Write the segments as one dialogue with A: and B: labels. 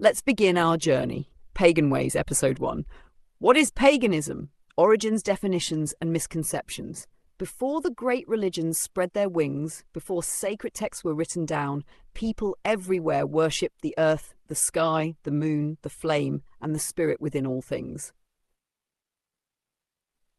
A: Let's begin our journey. Pagan Ways, Episode 1. What is paganism? Origins, definitions, and misconceptions. Before the great religions spread their wings, before sacred texts were written down, people everywhere worshipped the earth, the sky, the moon, the flame, and the spirit within all things.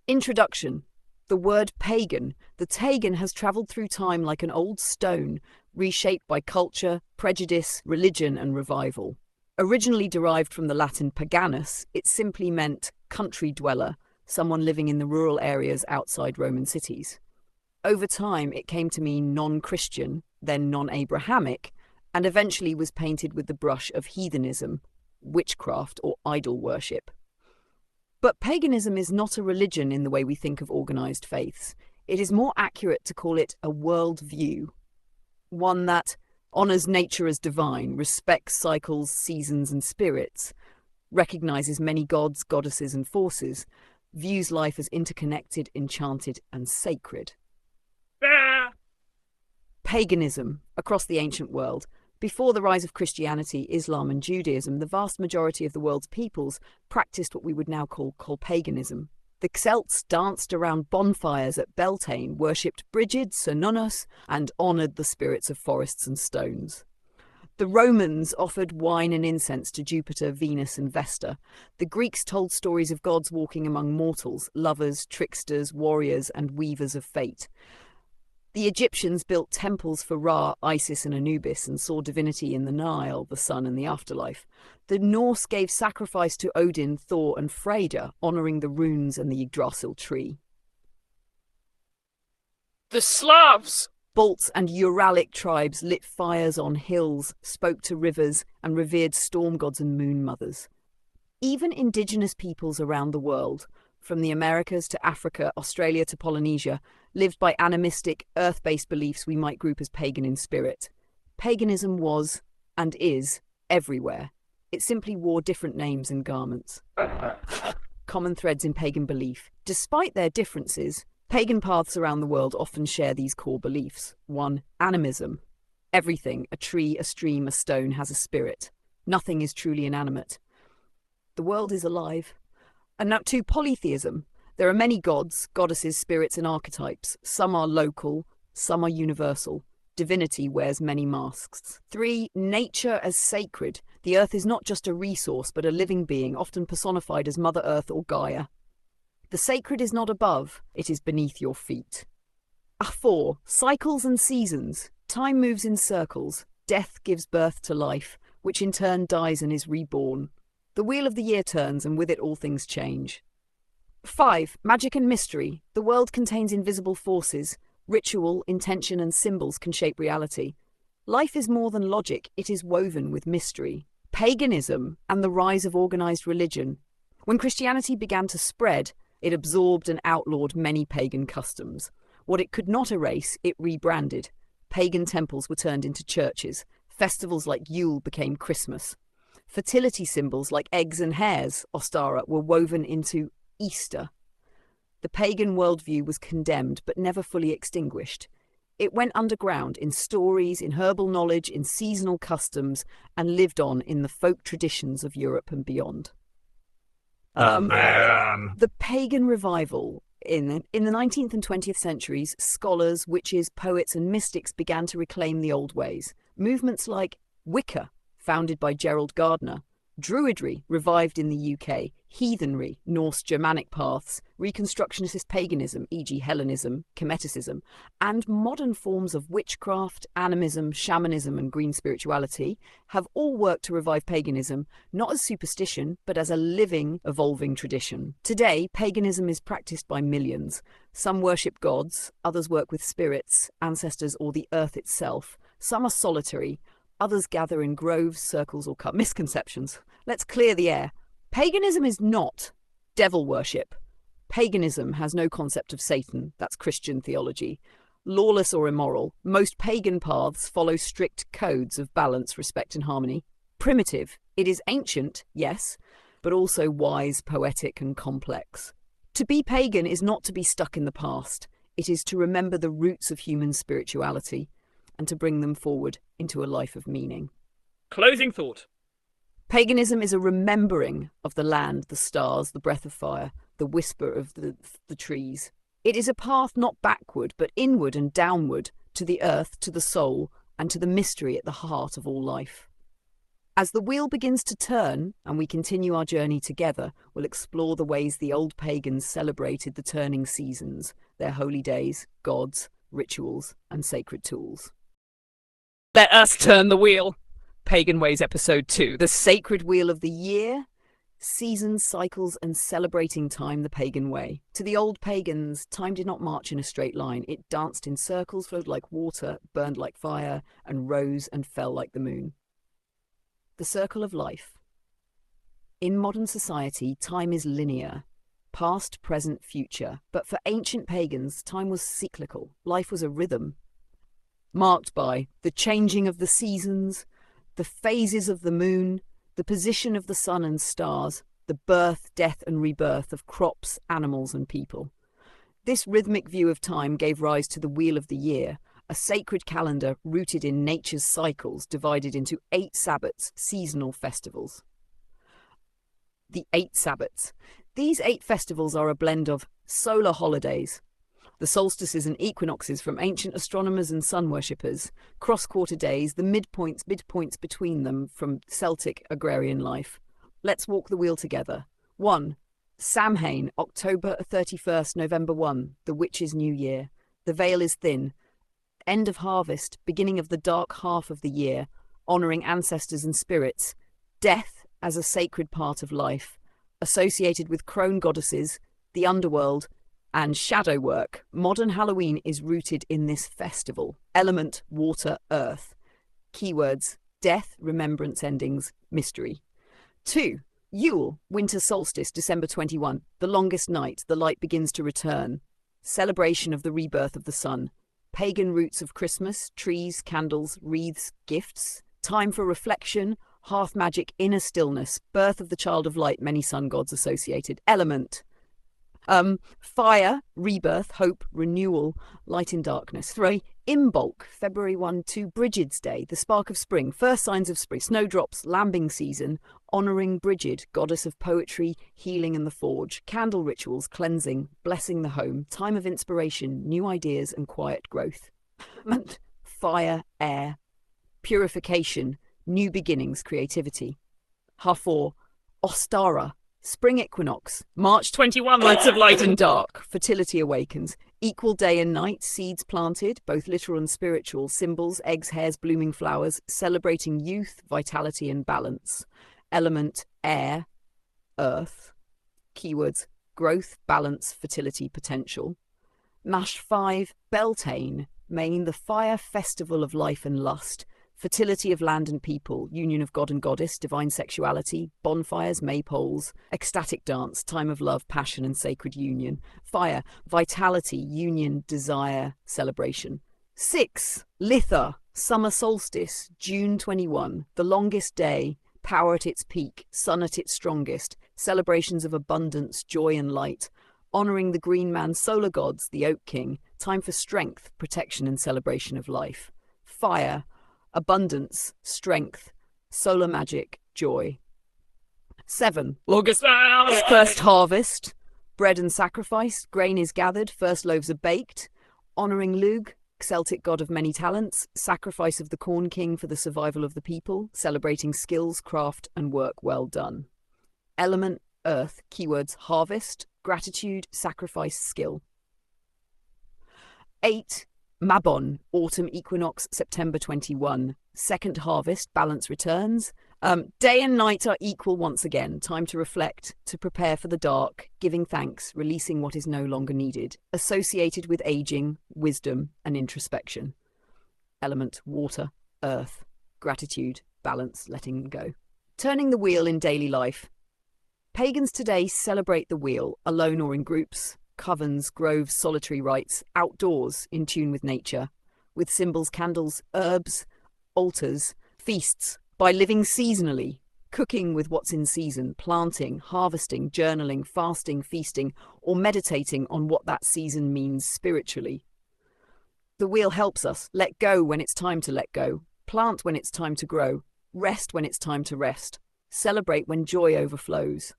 A: Introduction. The word pagan. The pagan has travelled through time like an old stone, reshaped by culture, prejudice, religion, and revival. Originally derived from the Latin paganus, it simply meant country dweller, someone living in the rural areas outside Roman cities. Over time, it came to mean non-Christian, then non-Abrahamic, and eventually was painted with the brush of heathenism, witchcraft, or idol worship. But paganism is not a religion in the way we think of organised faiths. It is more accurate to call it a worldview, one that honours nature as divine, respects cycles, seasons and spirits, recognises many gods, goddesses and forces, views life as interconnected, enchanted and sacred. Paganism. Across the ancient world, before the rise of Christianity, Islam and Judaism, the vast majority of the world's peoples practiced what we would now call paganism. The Celts danced around bonfires at Beltane, worshipped Brigid, Cernunnos, and honoured the spirits of forests and stones. The Romans offered wine and incense to Jupiter, Venus, and Vesta. The Greeks told stories of gods walking among mortals, lovers, tricksters, warriors, and weavers of fate. The Egyptians built temples for Ra, Isis, and Anubis and saw divinity in the Nile, the sun, and the afterlife. The Norse gave sacrifice to Odin, Thor, and Freyja, honouring the runes and the Yggdrasil tree.
B: The Slavs!
A: Balts and Uralic tribes lit fires on hills, spoke to rivers, and revered storm gods and moon mothers. Even indigenous peoples around the world, from the Americas to Africa, Australia to Polynesia, lived by animistic, earth-based beliefs we might group as pagan in spirit. Paganism was, and is, everywhere. It simply wore different names and garments. Common threads in pagan belief. Despite their differences, pagan paths around the world often share these core beliefs. 1. Animism. Everything, a tree, a stream, a stone, has a spirit. Nothing is truly inanimate. The world is alive. And now 2. Polytheism. There are many gods, goddesses, spirits, and archetypes. Some are local, some are universal. Divinity wears many masks. 3. Nature as sacred. The earth is not just a resource, but a living being, often personified as Mother Earth or Gaia. The sacred is not above, it is beneath your feet. 4. Cycles and seasons. Time moves in circles. Death gives birth to life, which in turn dies and is reborn. The wheel of the year turns, and with it all things change. 5. Magic and mystery. The world contains invisible forces. Ritual, intention, and symbols can shape reality. Life is more than logic, it is woven with mystery. Paganism and the rise of organised religion. When Christianity began to spread, it absorbed and outlawed many pagan customs. What it could not erase, it rebranded. Pagan temples were turned into churches. Festivals like Yule became Christmas. Fertility symbols like eggs and hares, Ostara, were woven into Easter. The pagan worldview was condemned but never fully extinguished. It went underground in stories, in herbal knowledge, in seasonal customs, and lived on in the folk traditions of Europe and beyond. The pagan revival. In the 19th and 20th centuries, scholars, witches, poets, and mystics began to reclaim the old ways. Movements like Wicca, founded by Gerald Gardner, Druidry, revived in the UK, Heathenry, Norse Germanic paths, Reconstructionist paganism, e.g. Hellenism, Chemeticism, and modern forms of witchcraft, animism, shamanism, and green spirituality have all worked to revive paganism, not as superstition, but as a living, evolving tradition. Today, paganism is practiced by millions. Some worship gods, others work with spirits, ancestors, or the earth itself. Some are solitary, others gather in groves, circles, or misconceptions. Let's clear the air. Paganism is not devil worship. Paganism has no concept of Satan. That's Christian theology. Lawless or immoral, most pagan paths follow strict codes of balance, respect, and harmony. Primitive. It is ancient, yes, but also wise, poetic, and complex. To be pagan is not to be stuck in the past. It is to remember the roots of human spirituality and to bring them forward into a life of meaning.
B: Closing thought.
A: Paganism is a remembering of the land, the stars, the breath of fire, the whisper of the trees. It is a path not backward, but inward and downward, to the earth, to the soul, and to the mystery at the heart of all life. As the wheel begins to turn, and we continue our journey together, we'll explore the ways the old pagans celebrated the turning seasons, their holy days, gods, rituals, and sacred tools.
B: Let us turn the wheel. Pagan Ways Episode 2.
A: The sacred wheel of the year, seasons, cycles, and celebrating time the pagan way. To the old pagans, time did not march in a straight line. It danced in circles, flowed like water, burned like fire, and rose and fell like the moon. The circle of life. In modern society, time is linear, past, present, future. But for ancient pagans, time was cyclical. Life was a rhythm, marked by the changing of the seasons, the phases of the moon, the position of the sun and stars, the birth, death, and rebirth of crops, animals, and people. This rhythmic view of time gave rise to the Wheel of the Year, a sacred calendar rooted in nature's cycles, divided into 8 Sabbats, seasonal festivals. The 8 Sabbats. These 8 festivals are a blend of solar holidays, the solstices and equinoxes from ancient astronomers and sun worshippers, cross-quarter days, the midpoints between them from Celtic agrarian life. Let's walk the wheel together. 1. Samhain, October 31st, November 1, the witch's new year. The veil is thin. End of harvest, beginning of the dark half of the year, honouring ancestors and spirits. Death as a sacred part of life, associated with crone goddesses, the underworld, and shadow work. Modern Halloween is rooted in this festival. Element, water, earth. Keywords, death, remembrance endings, mystery. 2. Yule, winter solstice, December 21. The longest night, the light begins to return. Celebration of the rebirth of the sun. Pagan roots of Christmas, trees, candles, wreaths, gifts. Time for reflection, hearth magic, inner stillness. Birth of the child of light, many sun gods associated. Element. Fire, rebirth, hope, renewal, light in darkness. 3. Imbolc, February 1 to Brigid's Day, the spark of spring, first signs of spring, snowdrops, lambing season, honouring Brigid, goddess of poetry, healing and the forge, candle rituals, cleansing, blessing the home, time of inspiration, new ideas and quiet growth. Fire, air, purification, new beginnings, creativity. Hafor, Ostara, spring equinox,
B: March 21, lights of light
A: and dark, fertility awakens, equal day and night, seeds planted, both literal and spiritual, symbols, eggs, hairs, blooming flowers, celebrating youth, vitality and balance. Element, air, earth. Keywords, growth, balance, fertility, potential. Mash 5, Beltane, Maine, the fire festival of life and lust, fertility of land and people, union of god and goddess, divine sexuality, bonfires, maypoles, ecstatic dance, time of love, passion and sacred union. Fire, vitality, union, desire, celebration. 6. Litha, summer solstice, June 21, the longest day, power at its peak, sun at its strongest, celebrations of abundance, joy and light, honouring the green man solar gods, the oak king, time for strength, protection and celebration of life. Fire, abundance, strength, solar magic, joy. 7.
B: August.
A: First harvest, bread and sacrifice, grain is gathered, first loaves are baked, honouring Lugh, Celtic god of many talents, sacrifice of the corn king for the survival of the people, celebrating skills, craft and work well done. Element, earth, keywords, harvest, gratitude, sacrifice, skill. 8. Mabon, autumn equinox, September 21. Second harvest, balance returns. Day and night are equal once again. Time to reflect, to prepare for the dark, giving thanks, releasing what is no longer needed. Associated with aging, wisdom, and introspection. Element, water, earth, gratitude, balance, letting go. Turning the wheel in daily life. Pagans today celebrate the wheel, alone or in groups. Covens, groves, solitary rites, outdoors, in tune with nature, with symbols, candles, herbs, altars, feasts, by living seasonally, cooking with what's in season, planting, harvesting, journaling, fasting, feasting, or meditating on what that season means spiritually. The wheel helps us let go when it's time to let go, plant when it's time to grow, rest when it's time to rest, Celebrate when joy overflows.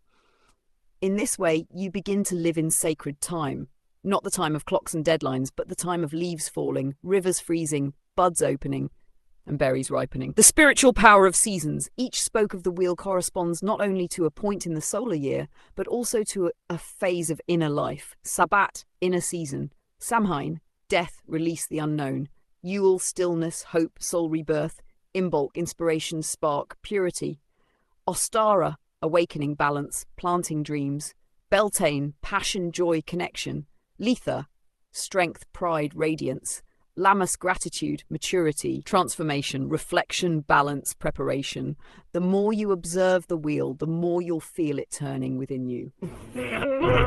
A: In this way, you begin to live in sacred time. Not the time of clocks and deadlines, but the time of leaves falling, rivers freezing, buds opening, and berries ripening. The spiritual power of seasons. Each spoke of the wheel corresponds not only to a point in the solar year, but also to a phase of inner life. Sabbat, inner season. Samhain, death, release the unknown. Yule, stillness, hope, soul rebirth. Imbolc, inspiration, spark, purity. Ostara, awakening, balance, planting dreams. Beltane, passion, joy, connection. Letha, strength, pride, radiance. Lammas, gratitude, maturity, transformation, reflection, balance, preparation. The more you observe the wheel, the more you'll feel it turning within you.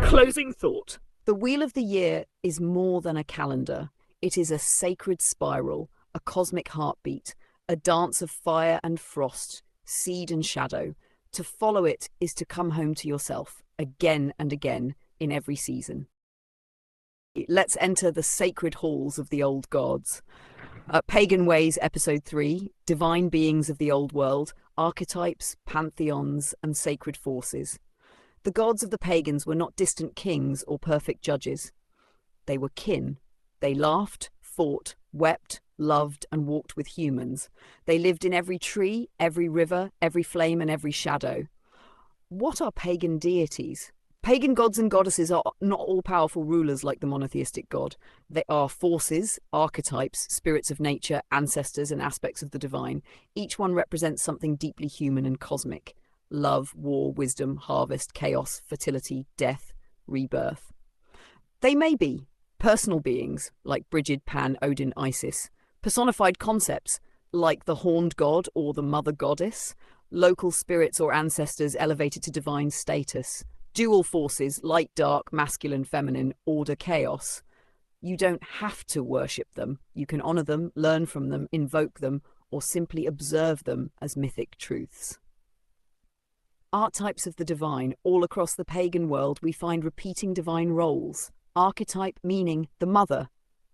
B: Closing thought.
A: The wheel of the year is more than a calendar. It is a sacred spiral, a cosmic heartbeat, a dance of fire and frost, seed and shadow. To follow it is to come home to yourself, again and again, in every season. Let's enter the sacred halls of the old gods. Pagan Ways, Episode 3, Divine Beings of the Old World, Archetypes, Pantheons, and Sacred Forces. The gods of the pagans were not distant kings or perfect judges. They were kin. They laughed, fought, wept, loved, and walked with humans. They lived in every tree, every river, every flame, and every shadow. What are pagan deities? Pagan gods and goddesses are not all-powerful rulers like the monotheistic god. They are forces, archetypes, spirits of nature, ancestors, and aspects of the divine. Each one represents something deeply human and cosmic. Love, war, wisdom, harvest, chaos, fertility, death, rebirth. They may be personal beings, like Brigid, Pan, Odin, Isis. Personified concepts, like the horned god or the mother goddess. Local spirits or ancestors elevated to divine status. Dual forces, light, dark, masculine, feminine, order, chaos. You don't have to worship them. You can honor them, learn from them, invoke them, or simply observe them as mythic truths. Archetypes of the divine. All across the pagan world, we find repeating divine roles. Archetype meaning the mother.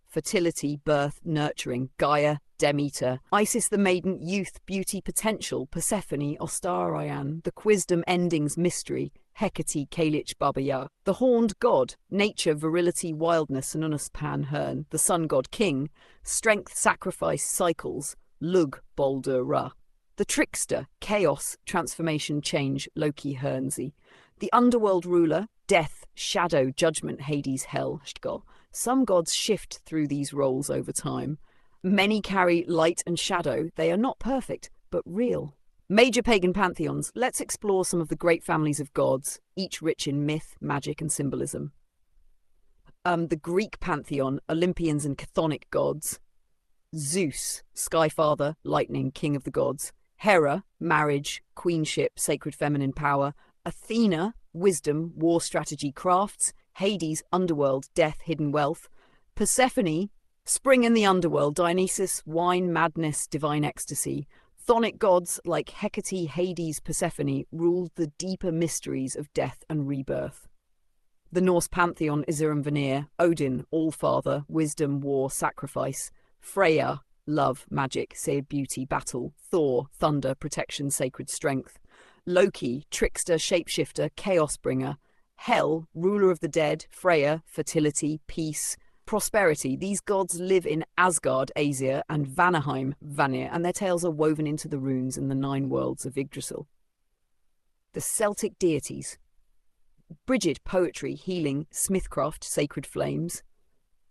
A: Fertility, birth, nurturing. Gaia, Demeter. Isis the maiden, youth, beauty, potential. Persephone, Ostarion. The wisdom, endings, mystery. Hecate, Kalich, Babaya. The horned god, nature, virility, wildness, Anunus, Pan, Hern. The sun god, king, strength, sacrifice, cycles, Lug, Baldur, Ra. The trickster, chaos, transformation, change, Loki, Hernsey. The underworld ruler, death, shadow, judgment, Hades, hell, Shgol. Some gods shift through these roles over time. Many carry light and shadow. They are not perfect, but real. Major pagan pantheons. Let's explore some of the great families of gods, each rich in myth, magic, and symbolism. The Greek pantheon, Olympians and chthonic gods. Zeus, sky father, lightning, king of the gods. Hera, marriage, queenship, sacred feminine power. Athena, wisdom, war strategy, crafts. Hades, underworld, death, hidden wealth. Persephone, spring in the underworld. Dionysus, wine, madness, divine ecstasy. Chthonic gods like Hecate, Hades, Persephone ruled the deeper mysteries of death and rebirth. The Norse pantheon, Isir and Vanir. Odin, all-father, wisdom, war, sacrifice. Freya, love, magic, seared beauty, battle. Thor, thunder, protection, sacred strength. Loki, trickster, shapeshifter, chaos bringer. Hel, ruler of the dead. Freya, fertility, peace, prosperity. These gods live in Asgard, Aesir, and Vanaheim, Vanir, and their tales are woven into the runes and the 9 worlds of Yggdrasil. The Celtic deities. Brigid, poetry, healing, smithcraft, sacred flames.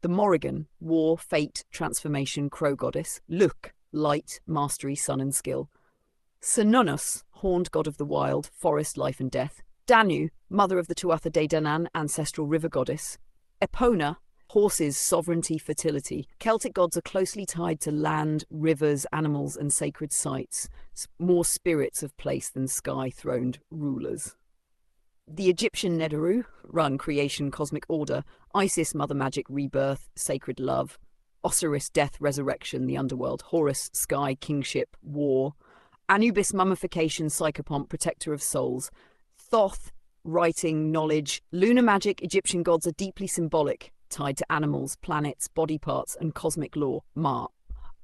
A: The Morrigan, war, fate, transformation, crow goddess. Luk, light, mastery, sun and skill. Cernunnos, horned god of the wild, forest, life and death. Danu, mother of the Tuatha De Danann, ancestral river goddess. Epona, horses, sovereignty, fertility. Celtic gods are closely tied to land, rivers, animals, and sacred sites, more spirits of place than sky-throned rulers. The Egyptian Nedaru run creation, cosmic order. Isis, mother magic, rebirth, sacred love. Osiris, death, resurrection, the underworld. Horus, sky, kingship, war. Anubis, mummification, psychopomp, protector of souls. Thoth, writing, knowledge. Lunar magic, Egyptian gods are deeply symbolic, tied to animals, planets, body parts, and cosmic law. Ma.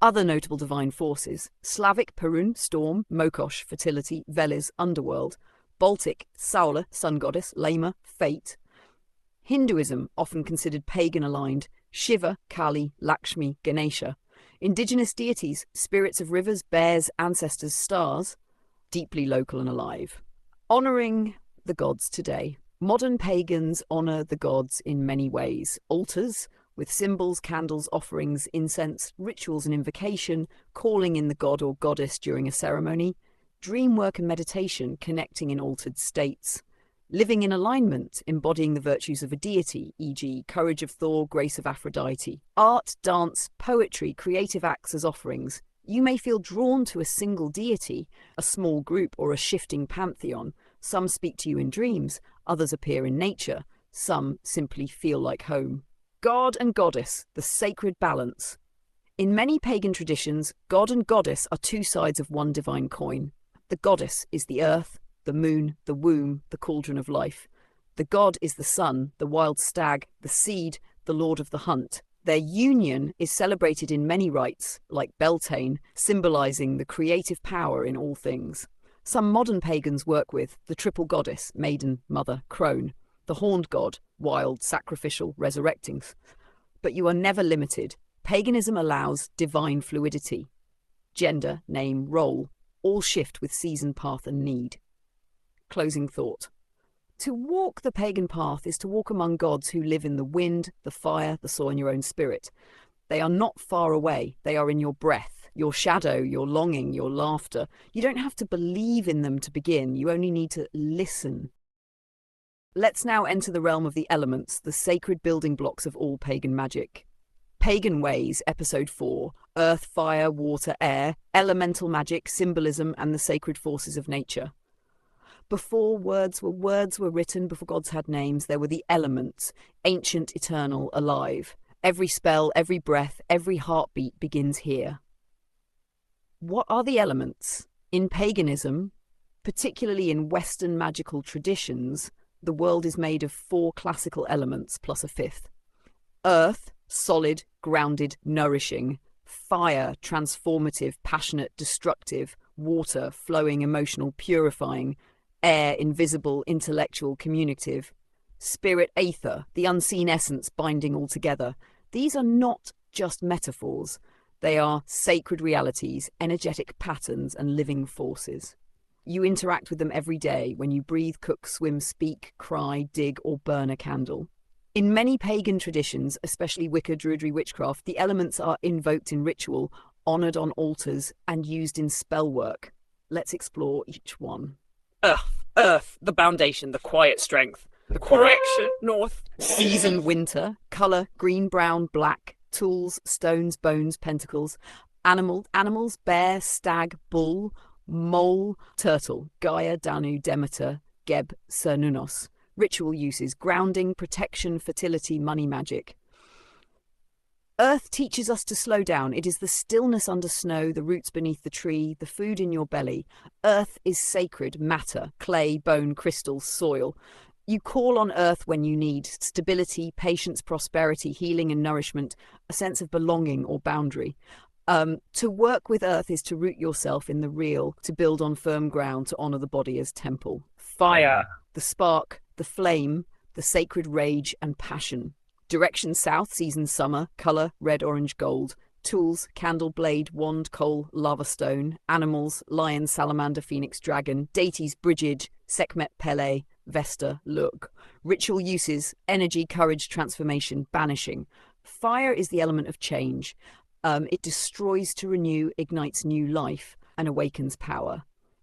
A: Other notable divine forces: Slavic, Perun, storm; Mokosh, fertility; Veles, underworld; Baltic, Saula, sun goddess; Lama, fate. Hinduism, often considered pagan-aligned: Shiva, Kali, Lakshmi, Ganesha. Indigenous deities: spirits of rivers, bears, ancestors, stars. Deeply local and alive. Honouring the gods today. Modern pagans honour the gods in many ways. Altars, with symbols, candles, offerings, incense, rituals and invocation, calling in the god or goddess during a ceremony. Dream work and meditation, connecting in altered states. Living in alignment, embodying the virtues of a deity, e.g. courage of Thor, grace of Aphrodite. Art, dance, poetry, creative acts as offerings. You may feel drawn to a single deity, a small group or a shifting pantheon. Some speak to you in dreams, others appear in nature, some simply feel like home. God and goddess, the sacred balance. In many pagan traditions, god and goddess are two sides of one divine coin. The goddess is the earth, the moon, the womb, the cauldron of life. The god is the sun, the wild stag, the seed, the lord of the hunt. Their union is celebrated in many rites, like Beltane, symbolizing the creative power in all things. Some modern pagans work with the triple goddess, maiden, mother, crone; the horned god, wild, sacrificial, resurrecting. But you are never limited. Paganism allows divine fluidity. Gender, name, role, all shift with season, path and need. Closing thought. To walk the pagan path is to walk among gods who live in the wind, the fire, the soil and your own spirit. They are not far away. They are in your breath, your shadow, your longing, your laughter. You don't have to believe in them to begin. You only need to listen. Let's now enter the realm of the elements, the sacred building blocks of all pagan magic. Pagan Ways, Episode 4. Earth, fire, water, air, elemental magic, symbolism and the sacred forces of nature. Before words were written, before gods had names, there were the elements, ancient, eternal, alive. Every spell, every breath, every heartbeat begins here. What are the elements? In paganism, particularly in Western magical traditions, the world is made of 4 classical elements plus a 5th. Earth, solid, grounded, nourishing. Fire, transformative, passionate, destructive. Water, flowing, emotional, purifying. Air, invisible, intellectual, communicative. Spirit, aether, the unseen essence binding all together. These are not just metaphors. They are sacred realities, energetic patterns, and living forces. You interact with them every day when you breathe, cook, swim, speak, cry, dig, or burn a candle. In many pagan traditions, especially Wicca, Druidry, witchcraft, the elements are invoked in ritual, honoured on altars, and used in spell work. Let's explore each one.
B: Earth, the foundation, the quiet strength, the correction, north.
A: Season, winter. Colour, green, brown, black. Tools, stones, bones, pentacles. Animals, bear, stag, bull, mole, turtle. Gaia, Danu, Demeter, Geb, Cernunnos. Ritual uses: grounding, protection, fertility, money magic. Earth teaches us to slow down. It is the stillness under snow, the roots beneath the tree, the food in your belly. Earth is sacred, matter, clay, bone, crystal, soil. You call on earth when you need stability, patience, prosperity, healing and nourishment, a sense of belonging or boundary. To work with earth is to root yourself in the real, to build on firm ground, to honour the body as temple.
B: Fire,
A: the spark, the flame, the sacred rage and passion. Direction south, season summer, colour red, orange, gold. Tools, candle, blade, wand, coal, lava stone. Animals, lion, salamander, phoenix, dragon. Deities, Brigid, Sekhmet, Pele, Vesta, Lug. Ritual uses: energy, courage, transformation, banishing. Fire is the element of change. It destroys to renew, ignites new life, and awakens power.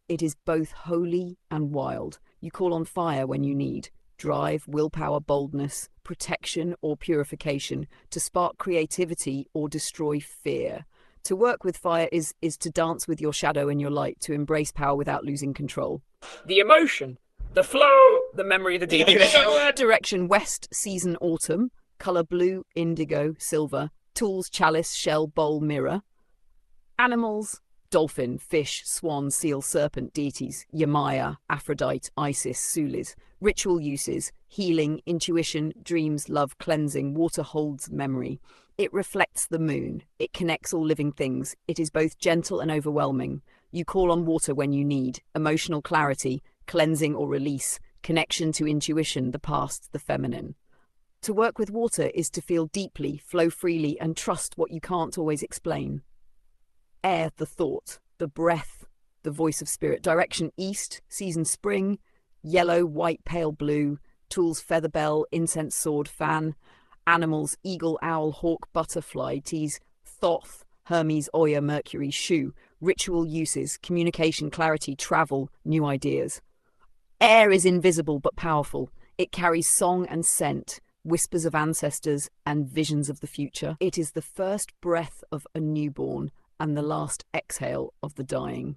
A: It is both holy and wild. You call on fire when you need drive, willpower, boldness, protection or purification, to spark creativity or destroy fear. To work with fire is to dance with your shadow and your light, to embrace power without losing control.
B: the emotion, the flow, the memory, the deep.
A: Direction west, season autumn, colour blue, indigo, silver. Tools, chalice, shell, bowl, mirror. Animals, dolphin, fish, swan, seal, serpent. Deities, Yamaya, Aphrodite, Isis, Sulis. Ritual uses: healing, intuition, dreams, love, cleansing. Water holds memory. It reflects the moon. It connects all living things. It is both gentle and overwhelming. You call on water when you need emotional clarity, cleansing or release, connection to intuition, the past, the feminine. To work with water is to feel deeply, flow freely, and trust what you can't always explain. Air, the thought, the breath, the voice of spirit. Direction east, season spring, yellow, white, pale blue, tools feather bell, incense sword, fan. Animals, eagle, owl, hawk, butterfly, tease, thoth, Hermes, Oya, Mercury, shoe. Ritual uses, communication, clarity, travel, new ideas. Air is invisible but powerful. It carries song and scent, whispers of ancestors and visions of the future. It is the first breath of a newborn and the last exhale of the dying.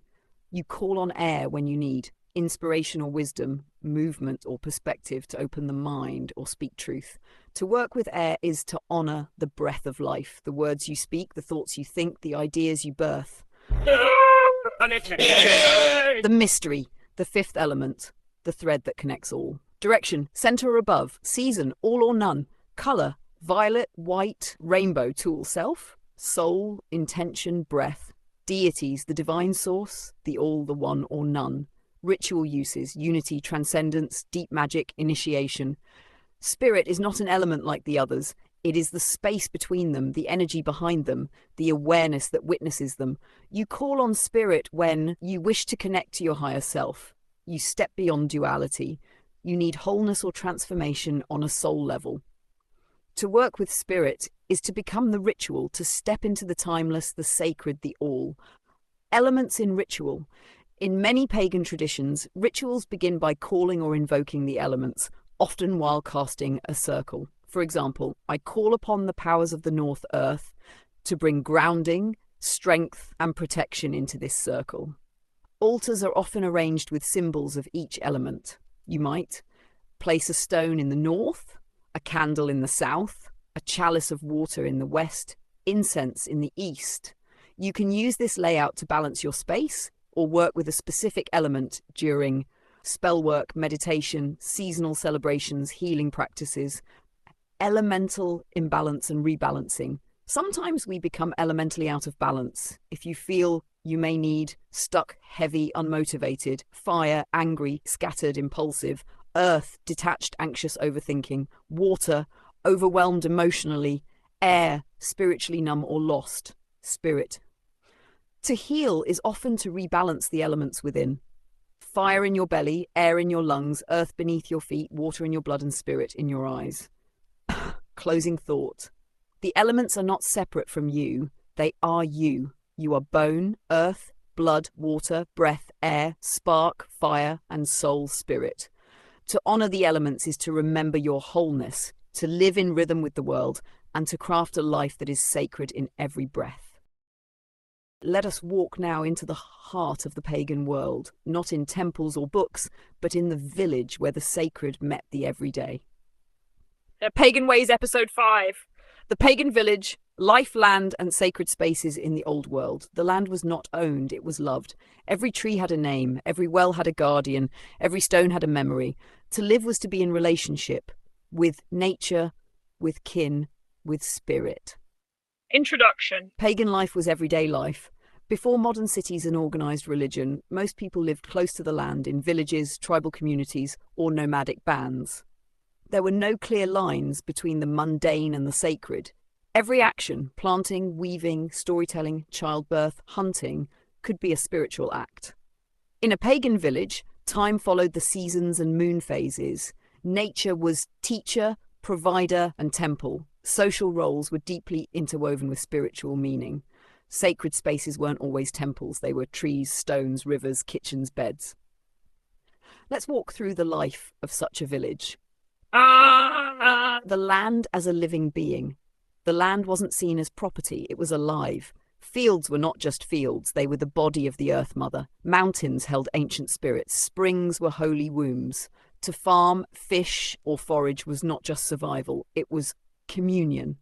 A: You call on air when you need inspiration or wisdom, movement or perspective to open the mind or speak truth. To work with air is to honor the breath of life, the words you speak, the thoughts you think, the ideas you birth. The mystery, the fifth element, the thread that connects all. Direction, center or above, season, all or none. Color, violet, white, rainbow, tool, self, soul, intention, breath. Deities, the divine source, the all, the one or none. Ritual uses, unity, transcendence, deep magic, initiation. Spirit is not an element like the others. It is the space between them, the energy behind them, the awareness that witnesses them. You call on spirit when you wish to connect to your higher self. You step beyond duality. You need wholeness or transformation on a soul level. To work with spirit is to become the ritual, to step into the timeless, the sacred, the all. Elements in ritual. In many pagan traditions, rituals begin by calling or invoking the elements, often while casting a circle. For example, I call upon the powers of the North Earth to bring grounding, strength, and protection into this circle. Altars are often arranged with symbols of each element. You might place a stone in the north, a candle in the south, a chalice of water in the west, incense in the east. You can use this layout to balance your space or work with a specific element during spell work, meditation, seasonal celebrations, healing practices. Elemental imbalance and rebalancing. Sometimes we become elementally out of balance. If you feel you may need stuck, heavy, unmotivated, fire, angry, scattered, impulsive, earth, detached, anxious, overthinking, water, overwhelmed emotionally, air, spiritually numb or lost, spirit. To heal is often to rebalance the elements within. Fire in your belly, air in your lungs, earth beneath your feet, water in your blood and spirit in your eyes. Closing thought. The elements are not separate from you. They are you. You are bone, earth, blood, water, breath, air, spark, fire, and soul, spirit. To honor the elements is to remember your wholeness, to live in rhythm with the world, and to craft a life that is sacred in every breath. Let us walk now into the heart of the pagan world, not in temples or books, but in the village where the sacred met the everyday.
B: Pagan Ways, Episode 5.
A: The pagan village, life, land, and sacred spaces in the old world. The land was not owned, it was loved. Every tree had a name, every well had a guardian, every stone had a memory. To live was to be in relationship with nature, with kin, with spirit.
B: Introduction.
A: Pagan life was everyday life. Before modern cities and organised religion, most people lived close to the land in villages, tribal communities, or nomadic bands. There were no clear lines between the mundane and the sacred. Every action, planting, weaving, storytelling, childbirth, hunting, could be a spiritual act. In a pagan village, time followed the seasons and moon phases. Nature was teacher, provider, and temple. Social roles were deeply interwoven with spiritual meaning. Sacred spaces weren't always temples. They were trees, stones, rivers, kitchens, beds. Let's walk through the life of such a village. The land as a living being. The land wasn't seen as property, it was alive. Fields were not just fields, they were the body of the Earth Mother. Mountains held ancient spirits, springs were holy wombs. To farm, fish, or forage was not just survival, it was communion.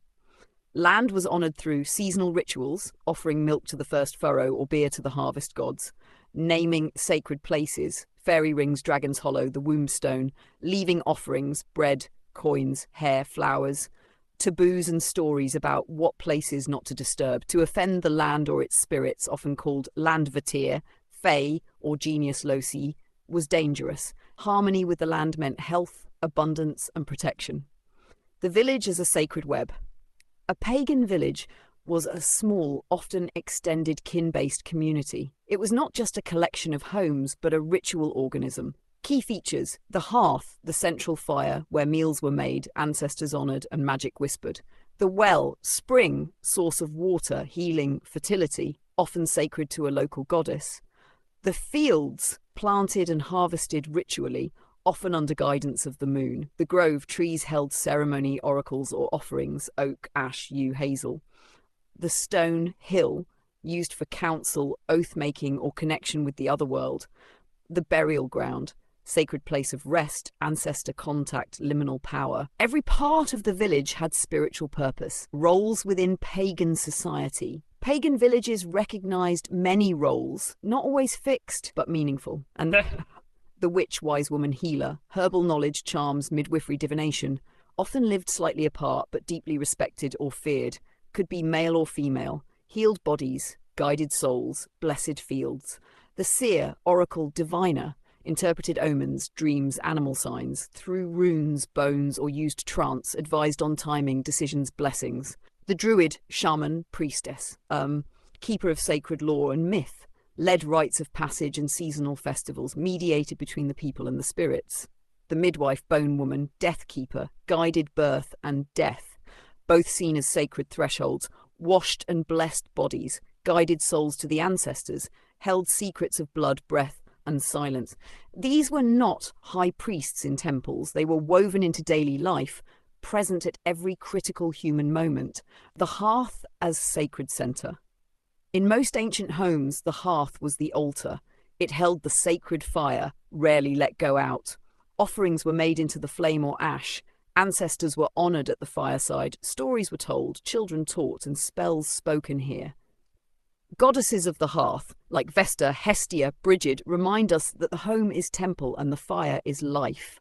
A: Land was honoured through seasonal rituals, offering milk to the first furrow or beer to the harvest gods, naming sacred places, fairy rings, dragon's hollow, the womb stone, leaving offerings, bread, coins, hair, flowers. taboos and stories about what places not to disturb. To offend the land or its spirits, often called landvatir, fey, or genius loci, was dangerous. Harmony with the land meant health, abundance, and protection. The village as a sacred web. A pagan village was a small, often extended kin-based community. It was not just a collection of homes, but a ritual organism. Key features: the hearth, the central fire where meals were made, ancestors honoured, and magic whispered. The well, spring, source of water, healing, fertility, often sacred to a local goddess. The fields, planted and harvested ritually, often under guidance of the moon. The grove, trees held ceremony, oracles, or offerings, oak, ash, yew, hazel. The stone hill, used for counsel, oath-making, or connection with the other world. The burial ground, sacred place of rest, ancestor contact, liminal power. Every part of the village had spiritual purpose. Roles within pagan society. Pagan villages recognized many roles, not always fixed, but meaningful. And the witch, wise woman, healer, herbal knowledge, charms, midwifery, divination, often lived slightly apart, but deeply respected or feared. Could be male or female. Healed bodies, guided souls, blessed fields. The seer, oracle, diviner, interpreted omens, dreams, animal signs, through runes, bones, or used trance, advised on timing, decisions, blessings. The druid, shaman, priestess, keeper of sacred lore and myth, led rites of passage and seasonal festivals, mediated between the people and the spirits. The midwife, bone woman, death keeper, guided birth and death, both seen as sacred thresholds, washed and blessed bodies, guided souls to the ancestors, held secrets of blood, breath, and silence. These were not high priests in temples. They were woven into daily life, present at every critical human moment. The hearth as sacred center. In most ancient homes, the hearth was the altar. It held the sacred fire, rarely let go out. Offerings were made into the flame or ash. Ancestors were honored at the fireside. Stories were told, children taught, and spells spoken here. Goddesses of the hearth, like Vesta, Hestia, Brigid, remind us that the home is temple and the fire is life.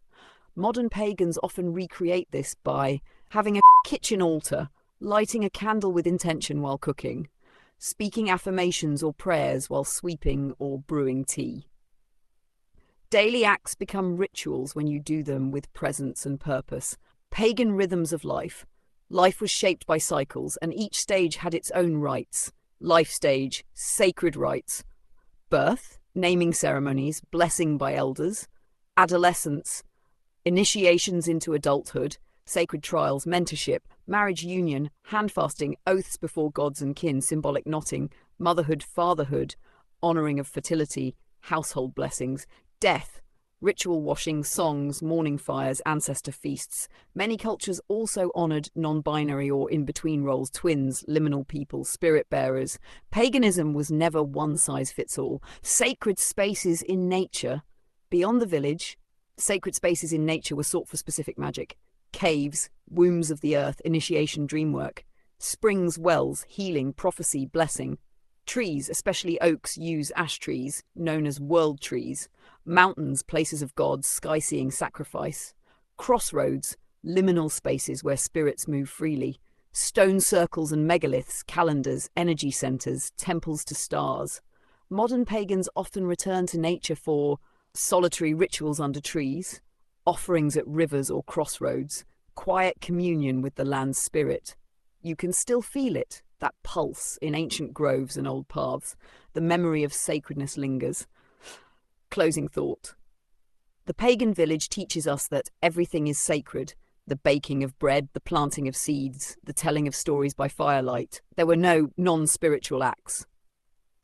A: Modern pagans often recreate this by having a kitchen altar, lighting a candle with intention while cooking, speaking affirmations or prayers while sweeping or brewing tea. Daily acts become rituals when you do them with presence and purpose. Pagan rhythms of life. Life was shaped by cycles, and each stage had its own rites. Life stage, sacred rites. Birth, naming ceremonies, blessing by elders. Adolescence, initiations into adulthood, sacred trials, mentorship, marriage union, handfasting, oaths before gods and kin, symbolic knotting, motherhood, fatherhood, honouring of fertility, household blessings, death, ritual washing, songs, mourning fires, ancestor feasts. Many cultures also honoured non-binary or in-between roles, twins, liminal people, spirit bearers. Paganism was never one-size-fits-all. Sacred spaces in nature, beyond the village, sacred spaces in nature were sought for specific magic. Caves, wombs of the earth, initiation, dreamwork. Springs, wells, healing, prophecy, blessing. Trees, especially oaks, yews, ash trees, known as world trees. Mountains, places of gods, sky-seeing, sacrifice. Crossroads, liminal spaces where spirits move freely. Stone circles and megaliths, calendars, energy centers, temples to stars. Modern pagans often return to nature for solitary rituals under trees, offerings at rivers or crossroads, quiet communion with the land's spirit. You can still feel it, that pulse in ancient groves and old paths. The memory of sacredness lingers. Closing thought. The pagan village teaches us that everything is sacred. The baking of bread, the planting of seeds, the telling of stories by firelight. There were no non-spiritual acts.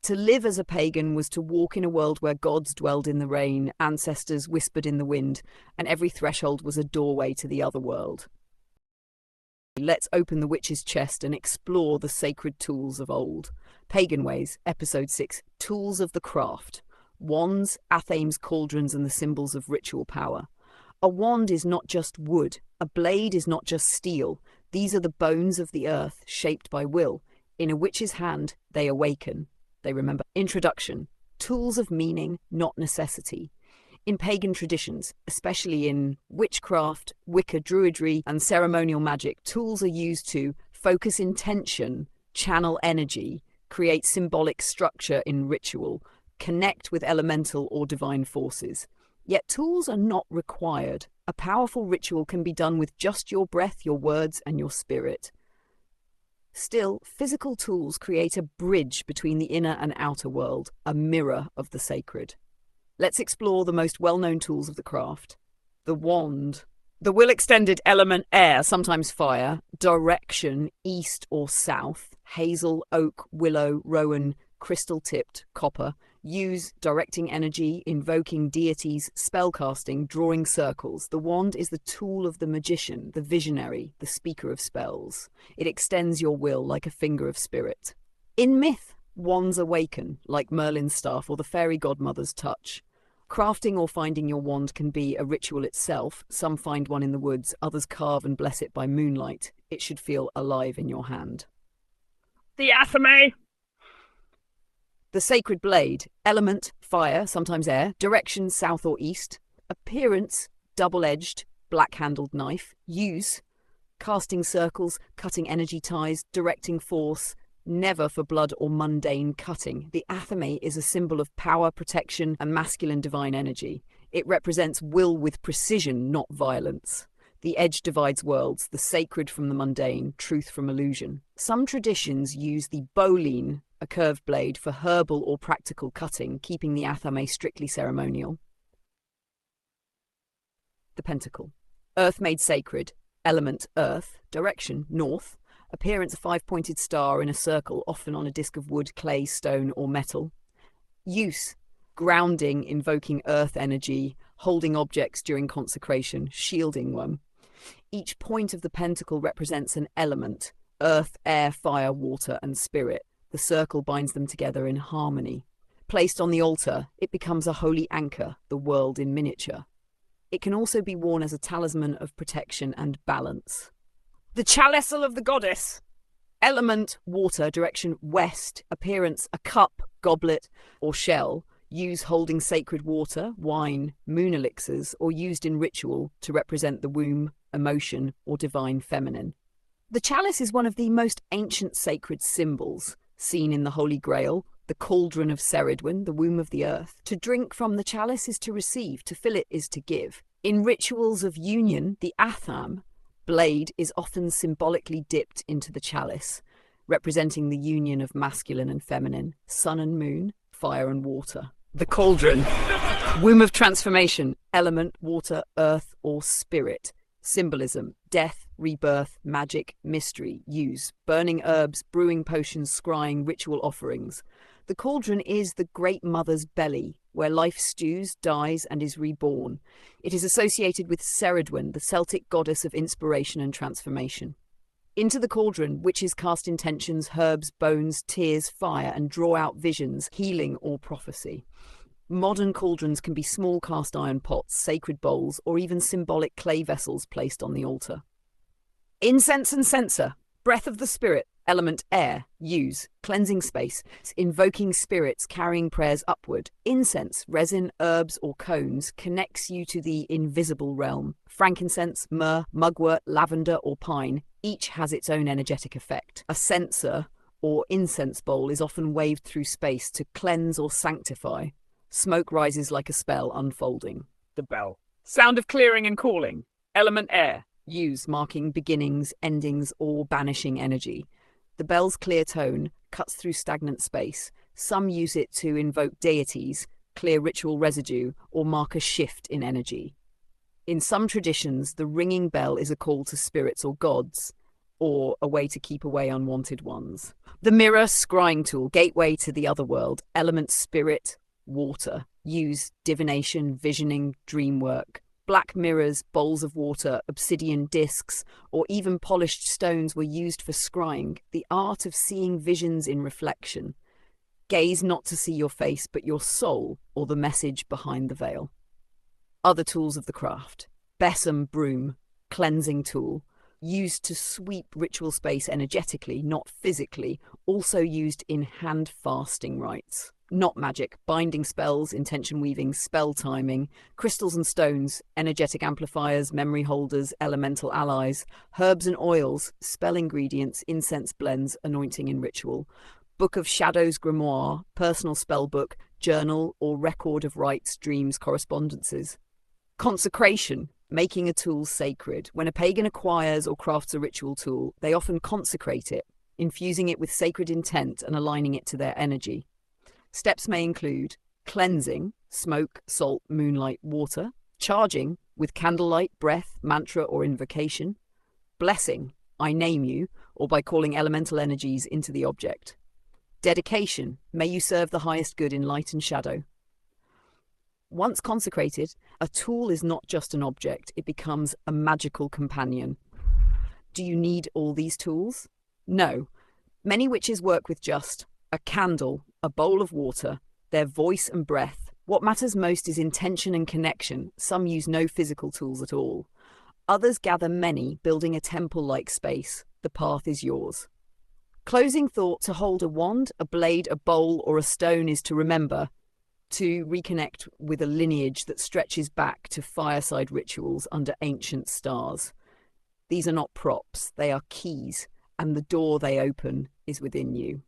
A: To live as a pagan was to walk in a world where gods dwelled in the rain, ancestors whispered in the wind, and every threshold was a doorway to the other world. Let's open the witch's chest and explore the sacred tools of old. Pagan Ways, Episode 6, Tools of the Craft. Wands, athames, cauldrons, and the symbols of ritual power. A wand is not just wood. A blade is not just steel. These are the bones of the earth, shaped by will. In a witch's hand, they awaken. They remember. Introduction. Tools of meaning, not necessity. In pagan traditions, especially in witchcraft, Wicca, Druidry, and ceremonial magic, tools are used to focus intention, channel energy, create symbolic structure in ritual, connect with elemental or divine forces. Yet tools are not required. A powerful ritual can be done with just your breath, your words, and your spirit. Still, physical tools create a bridge between the inner and outer world, a mirror of the sacred. Let's explore the most well-known tools of the craft. The wand. The will-extended element air, sometimes fire, direction, east or south, hazel, oak, willow, rowan, crystal-tipped, copper, use directing energy, invoking deities, spellcasting, drawing circles. The wand is the tool of the magician, the visionary, the speaker of spells. It extends your will like a finger of spirit. In myth, wands awaken, like Merlin's staff or the fairy godmother's touch. Crafting or finding your wand can be a ritual itself. Some find one in the woods, others carve and bless it by moonlight. It should feel alive in your hand.
B: The athame.
A: The sacred blade. Element, fire, sometimes air. Direction, south or east. Appearance, double-edged, black-handled knife. Use, casting circles, cutting energy ties, directing force. Never for blood or mundane cutting. The athame is a symbol of power, protection, and masculine divine energy. It represents will with precision, not violence. The edge divides worlds, the sacred from the mundane, truth from illusion. Some traditions use the bowline, a curved blade, for herbal or practical cutting, keeping the athame strictly ceremonial. The pentacle. Earth made sacred. Element, earth. Direction, north. Appearance, a five-pointed star in a circle, often on a disc of wood, clay, stone, or metal. Use, grounding, invoking earth energy, holding objects during consecration, shielding one. Each point of the pentacle represents an element: earth, air, fire, water, and spirit. The circle binds them together in harmony. Placed on the altar, it becomes a holy anchor, the world in miniature. It can also be worn as a talisman of protection and balance.
B: The chalice of the goddess.
A: Element, water, direction west, appearance, a cup, goblet, or shell, use holding sacred water, wine, moon elixirs, or used in ritual to represent the womb, emotion, or divine feminine. The chalice is one of the most ancient sacred symbols, seen in the Holy Grail, the cauldron of Ceridwen, the womb of the earth. To drink from the chalice is to receive, to fill it is to give. In rituals of union, the atham, blade, is often symbolically dipped into the chalice, representing the union of masculine and feminine, sun and moon, fire and water.
B: The cauldron.
A: Womb of transformation, element, water, earth, or spirit. Symbolism, death, rebirth, magic, mystery, use, burning herbs, brewing potions, scrying, ritual offerings. The cauldron is the great mother's belly, where life stews, dies, and is reborn. It is associated with Ceridwen, the Celtic goddess of inspiration and transformation. Into the cauldron, witches cast intentions, herbs, bones, tears, fire, and draw out visions, healing or prophecy. Modern cauldrons can be small cast iron pots, sacred bowls, or even symbolic clay vessels placed on the altar. Incense and censer. Breath of the spirit. Element air. Use, cleansing space, invoking spirits, carrying prayers upward. Incense, resin, herbs, or cones connects you to the invisible realm. Frankincense, myrrh, mugwort, lavender, or pine, each has its own energetic effect. A censer, or incense bowl, is often waved through space to cleanse or sanctify. Smoke rises like a spell unfolding.
B: The bell. Sound of clearing and calling. Element air.
A: Use, marking beginnings, endings, or banishing energy. The bell's clear tone cuts through stagnant space. Some use it to invoke deities, clear ritual residue, or mark a shift in energy. In some traditions, the ringing bell is a call to spirits or gods, or a way to keep away unwanted ones. The mirror, scrying tool, gateway to the other world. Element spirit, water. Use, divination, visioning, dream work. Black mirrors, bowls of water, obsidian discs, or even polished stones were used for scrying, the art of seeing visions in reflection. Gaze not to see your face, but your soul, or the message behind the veil. Other tools of the craft. Besom broom, cleansing tool, used to sweep ritual space energetically, not physically, also used in hand fasting rites. not magic, binding spells, intention weaving, spell timing, crystals and stones, energetic amplifiers, memory holders, elemental allies, herbs and oils, spell ingredients, incense blends, anointing in ritual, Book of Shadows grimoire, personal spell book, journal or record of rites, dreams, correspondences. Consecration, making a tool sacred. When a pagan acquires or crafts a ritual tool, they often consecrate it, infusing it with sacred intent and aligning it to their energy. Steps may include cleansing, smoke, salt, moonlight, water, charging with candlelight, breath, mantra or invocation, blessing, I name you, or by calling elemental energies into the object. Dedication, may you serve the highest good in light and shadow. Once consecrated, a tool is not just an object, it becomes a magical companion. Do you need all these tools? No. Many witches work with just a candle, a bowl of water, their voice and breath. What matters most is intention and connection. Some use no physical tools at all. Others gather many, building a temple-like space. The path is yours. Closing thought: to hold a wand, a blade, a bowl, or a stone is to remember, to reconnect with a lineage that stretches back to fireside rituals under ancient stars. These are not props, they are keys, and the door they open is within you.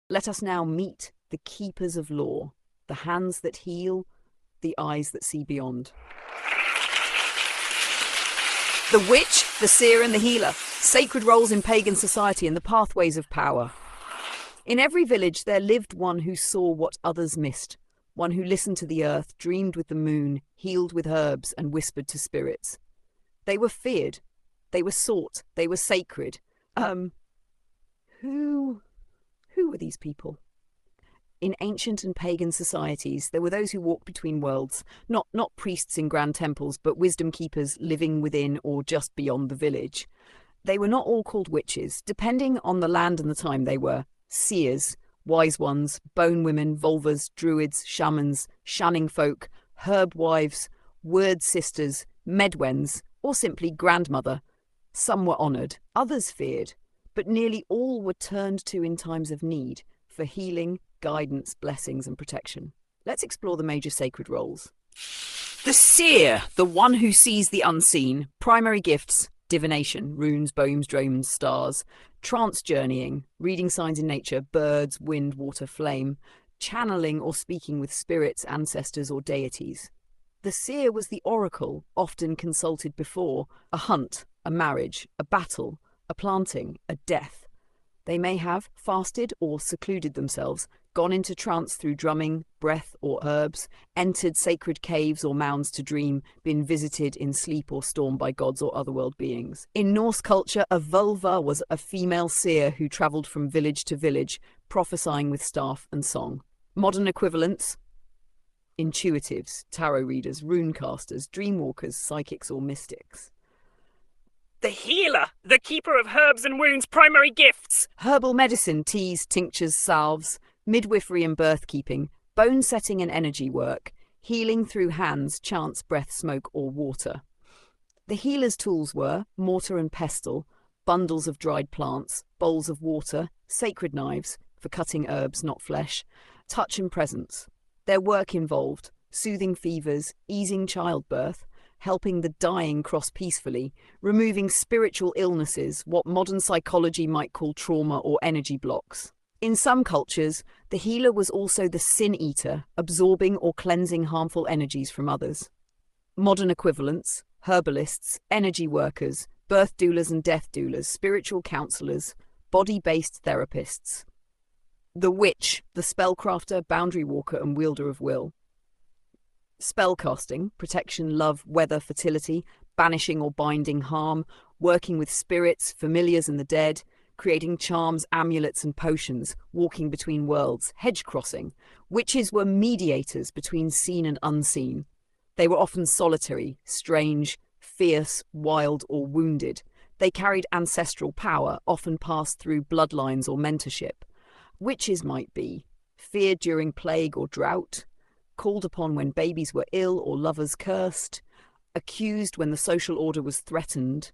A: Let us now meet the keepers of law, the hands that heal, the eyes that see beyond. The witch, the seer and the healer, sacred roles in pagan society and the pathways of power. In every village there lived one who saw what others missed, one who listened to the earth, dreamed with the moon, healed with herbs and whispered to spirits. They were feared, they were sought, they were sacred. Who were these people? In ancient and pagan societies, there were those who walked between worlds, not priests in grand temples, but wisdom keepers living within or just beyond the village. They were not all called witches. Depending on the land and the time, they were seers, wise ones, bone women, vulvas, druids, shamans, shanning folk, herb wives, word sisters, medwens, or simply grandmother. Some were honoured, others feared, but nearly all were turned to in times of need for healing, guidance, blessings and protection. Let's explore the major sacred roles. The seer, the one who sees the unseen. Primary gifts: divination, runes, bones, drones, stars. Trance journeying, reading signs in nature, birds, wind, water, flame. Channeling or speaking with spirits, ancestors or deities. The seer was the oracle, often consulted before a hunt, a marriage, a battle, a planting, a death. They may have fasted or secluded themselves, gone into trance through drumming, breath or herbs, entered sacred caves or mounds to dream, been visited in sleep or storm by gods or otherworld beings. In Norse culture, a vulva was a female seer who travelled from village to village, prophesying with staff and song. Modern equivalents: intuitives, tarot readers, rune casters, dreamwalkers, psychics or mystics.
B: The healer, the keeper of herbs and wounds, primary gifts.
A: Herbal medicine, teas, tinctures, salves, midwifery and birth keeping, bone setting and energy work, healing through hands, chants, breath, smoke or water. The healer's tools were mortar and pestle, bundles of dried plants, bowls of water, sacred knives for cutting herbs, not flesh, touch and presence. Their work involved soothing fevers, easing childbirth, helping the dying cross peacefully, removing spiritual illnesses, what modern psychology might call trauma or energy blocks. In some cultures, the healer was also the sin eater, absorbing or cleansing harmful energies from others. Modern equivalents: herbalists, energy workers, birth doulas and death doulas, spiritual counselors, body-based therapists. The witch, the spellcrafter, boundary walker and wielder of will. Spellcasting, protection, love, weather, fertility, banishing or binding harm, working with spirits, familiars and the dead, creating charms, amulets and potions, walking between worlds, hedge crossing. Witches were mediators between seen and unseen. They were often solitary, strange, fierce, wild or wounded. They carried ancestral power, often passed through bloodlines or mentorship. Witches might be feared during plague or drought, called upon when babies were ill or lovers cursed, accused when the social order was threatened,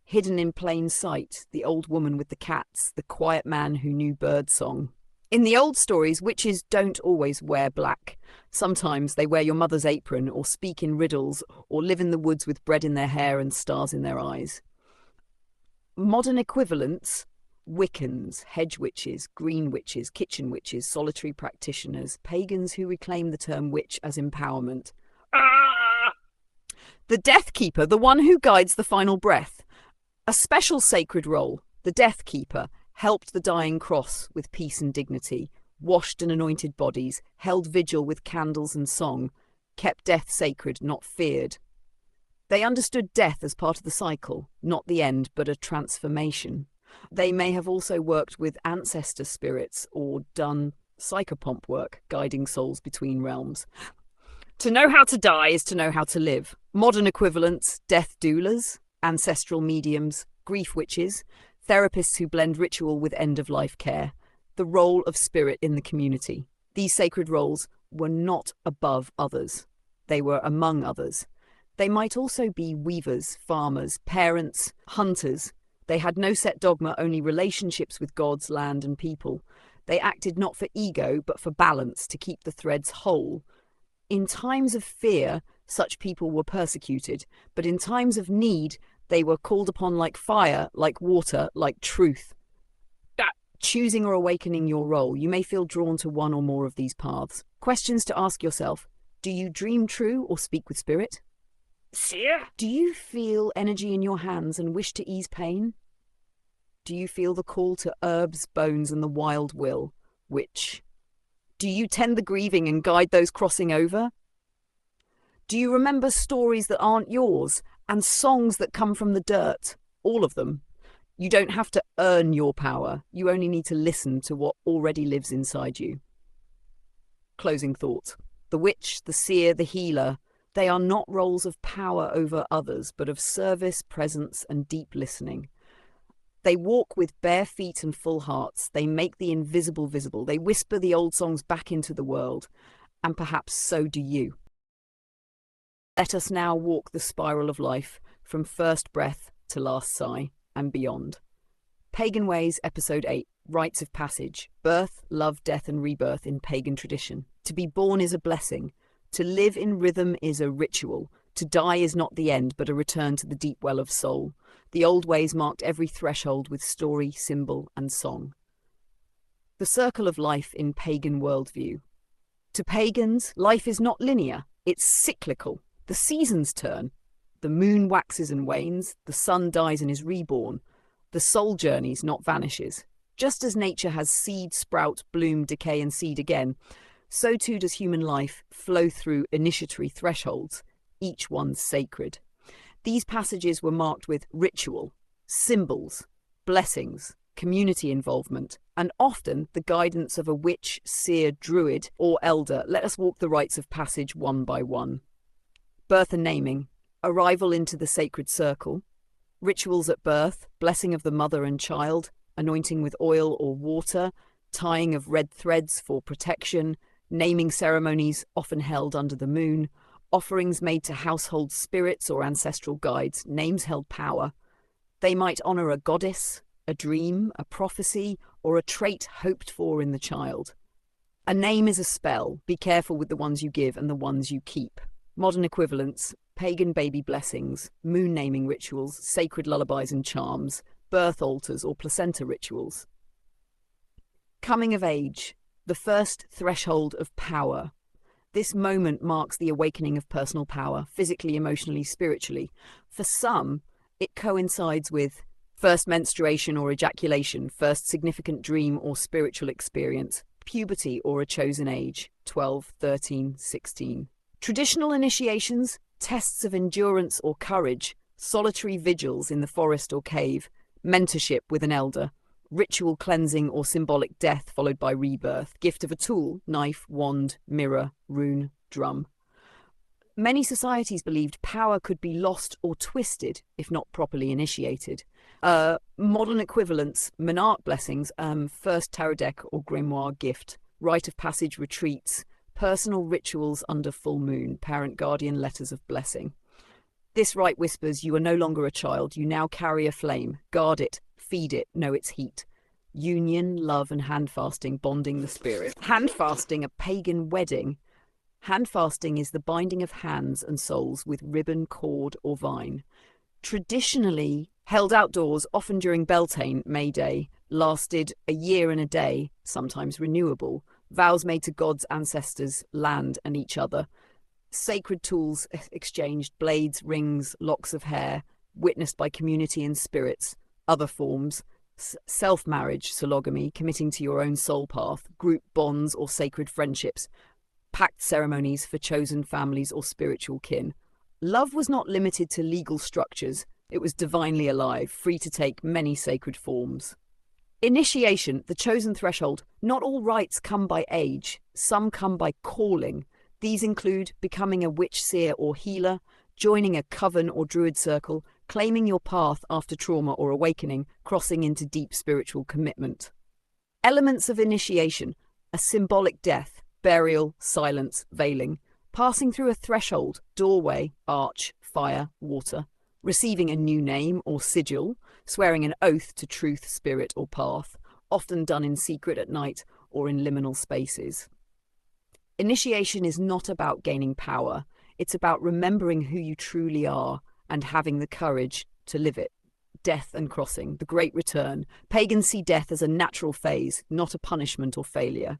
A: hidden in plain sight, the old woman with the cats, the quiet man who knew birdsong. In the old stories, witches don't always wear black. Sometimes they wear your mother's apron, or speak in riddles, or live in the woods with bread in their hair and stars in their eyes. Modern equivalents: Wiccans, hedge witches, green witches, kitchen witches, solitary practitioners, pagans who reclaim the term witch as empowerment. The Death Keeper, the one who guides the final breath. A special sacred role, the Death Keeper, helped the dying cross with peace and dignity, washed and anointed bodies, held vigil with candles and song, kept death sacred, not feared. They understood death as part of the cycle, not the end, but a transformation. They may have also worked with ancestor spirits or done psychopomp work, guiding souls between realms. To know how to die is to know how to live. Modern equivalents: death doulas, ancestral mediums, grief witches, therapists who blend ritual with end-of-life care. The role of spirit in the community. These sacred roles were not above others. They were among others. They might also be weavers, farmers, parents, hunters. They had no set dogma, only relationships with gods, land, and people. They acted not for ego, but for balance, to keep the threads whole. In times of fear, such people were persecuted, but in times of need, they were called upon like fire, like water, like truth. Choosing or awakening your role, you may feel drawn to one or more of these paths. Questions to ask yourself: do you dream true or speak with spirit?
B: Seer?
A: Do you feel energy in your hands and wish to ease pain? Do you feel the call to herbs, bones, and the wild will? Witch? Do you tend the grieving and guide those crossing over? Do you remember stories that aren't yours and songs that come from the dirt? All of them. You don't have to earn your power. You only need to listen to what already lives inside you. Closing thought. The witch, the seer, the healer, they are not roles of power over others, but of service, presence, and deep listening. They walk with bare feet and full hearts. They make the invisible visible. They whisper the old songs back into the world. And perhaps so do you. Let us now walk the spiral of life, from first breath to last sigh, and beyond. Pagan Ways, Episode 8, Rites of Passage. Birth, love, death, and rebirth in pagan tradition. To be born is a blessing. To live in rhythm is a ritual. To die is not the end, but a return to the deep well of soul. The old ways marked every threshold with story, symbol, and song. The circle of life in pagan worldview. To pagans, life is not linear. It's cyclical. The seasons turn. The moon waxes and wanes. The sun dies and is reborn. The soul journeys, not vanishes. Just as nature has seed, sprout, bloom, decay, and seed again, so too does human life flow through initiatory thresholds, each one sacred. These passages were marked with ritual, symbols, blessings, community involvement, and often the guidance of a witch, seer, druid, or elder. Let us walk the rites of passage one by one. Birth and naming, arrival into the sacred circle, rituals at birth, blessing of the mother and child, anointing with oil or water, tying of red threads for protection, naming ceremonies often held under the moon, offerings made to household spirits or ancestral guides. Names held power. They might honour a goddess, a dream, a prophecy, or a trait hoped for in the child. A name is a spell. Be careful with the ones you give and the ones you keep. Modern equivalents: pagan baby blessings, moon naming rituals, sacred lullabies and charms, birth altars or placenta rituals. Coming of age, the first threshold of power. This moment marks the awakening of personal power, physically, emotionally, spiritually. For some, it coincides with first menstruation or ejaculation, first significant dream or spiritual experience, puberty or a chosen age, 12, 13, 16. Traditional initiations, tests of endurance or courage, solitary vigils in the forest or cave, mentorship with an elder, ritual cleansing or symbolic death followed by rebirth, gift of a tool, knife, wand, mirror, rune, drum. Many societies believed power could be lost or twisted if not properly initiated. Modern equivalents: monarch blessings, first tarot deck or grimoire gift, rite of passage retreats, personal rituals under full moon, parent guardian letters of blessing. This rite whispers you are no longer a child, you now carry a flame. Guard it, feed it, know its heat. union, love, and hand fasting bonding the spirit. Hand fasting, a pagan wedding. Hand fasting is the binding of hands and souls with ribbon, cord, or vine. Traditionally held outdoors, often during Beltane, May Day, lasted a year and a day, sometimes renewable. Vows made to gods, ancestors, land, and each other. Sacred tools exchanged, blades, rings, locks of hair, witnessed by community and spirits. Other forms, self-marriage, sologamy, committing to your own soul path, group bonds or sacred friendships, pact ceremonies for chosen families or spiritual kin. Love was not limited to legal structures. It was divinely alive, free to take many sacred forms. Initiation, the chosen threshold. Not all rites come by age. Some come by calling. These include becoming a witch, seer, or healer, joining a coven or druid circle, claiming your path after trauma or awakening, crossing into deep spiritual commitment. Elements of initiation, a symbolic death, burial, silence, veiling, passing through a threshold, doorway, arch, fire, water, receiving a new name or sigil, swearing an oath to truth, spirit, or path, often done in secret at night or in liminal spaces. Initiation is not about gaining power. It's about remembering who you truly are and having the courage to live it. Death and crossing, the great return. Pagans see death as a natural phase, not a punishment or failure.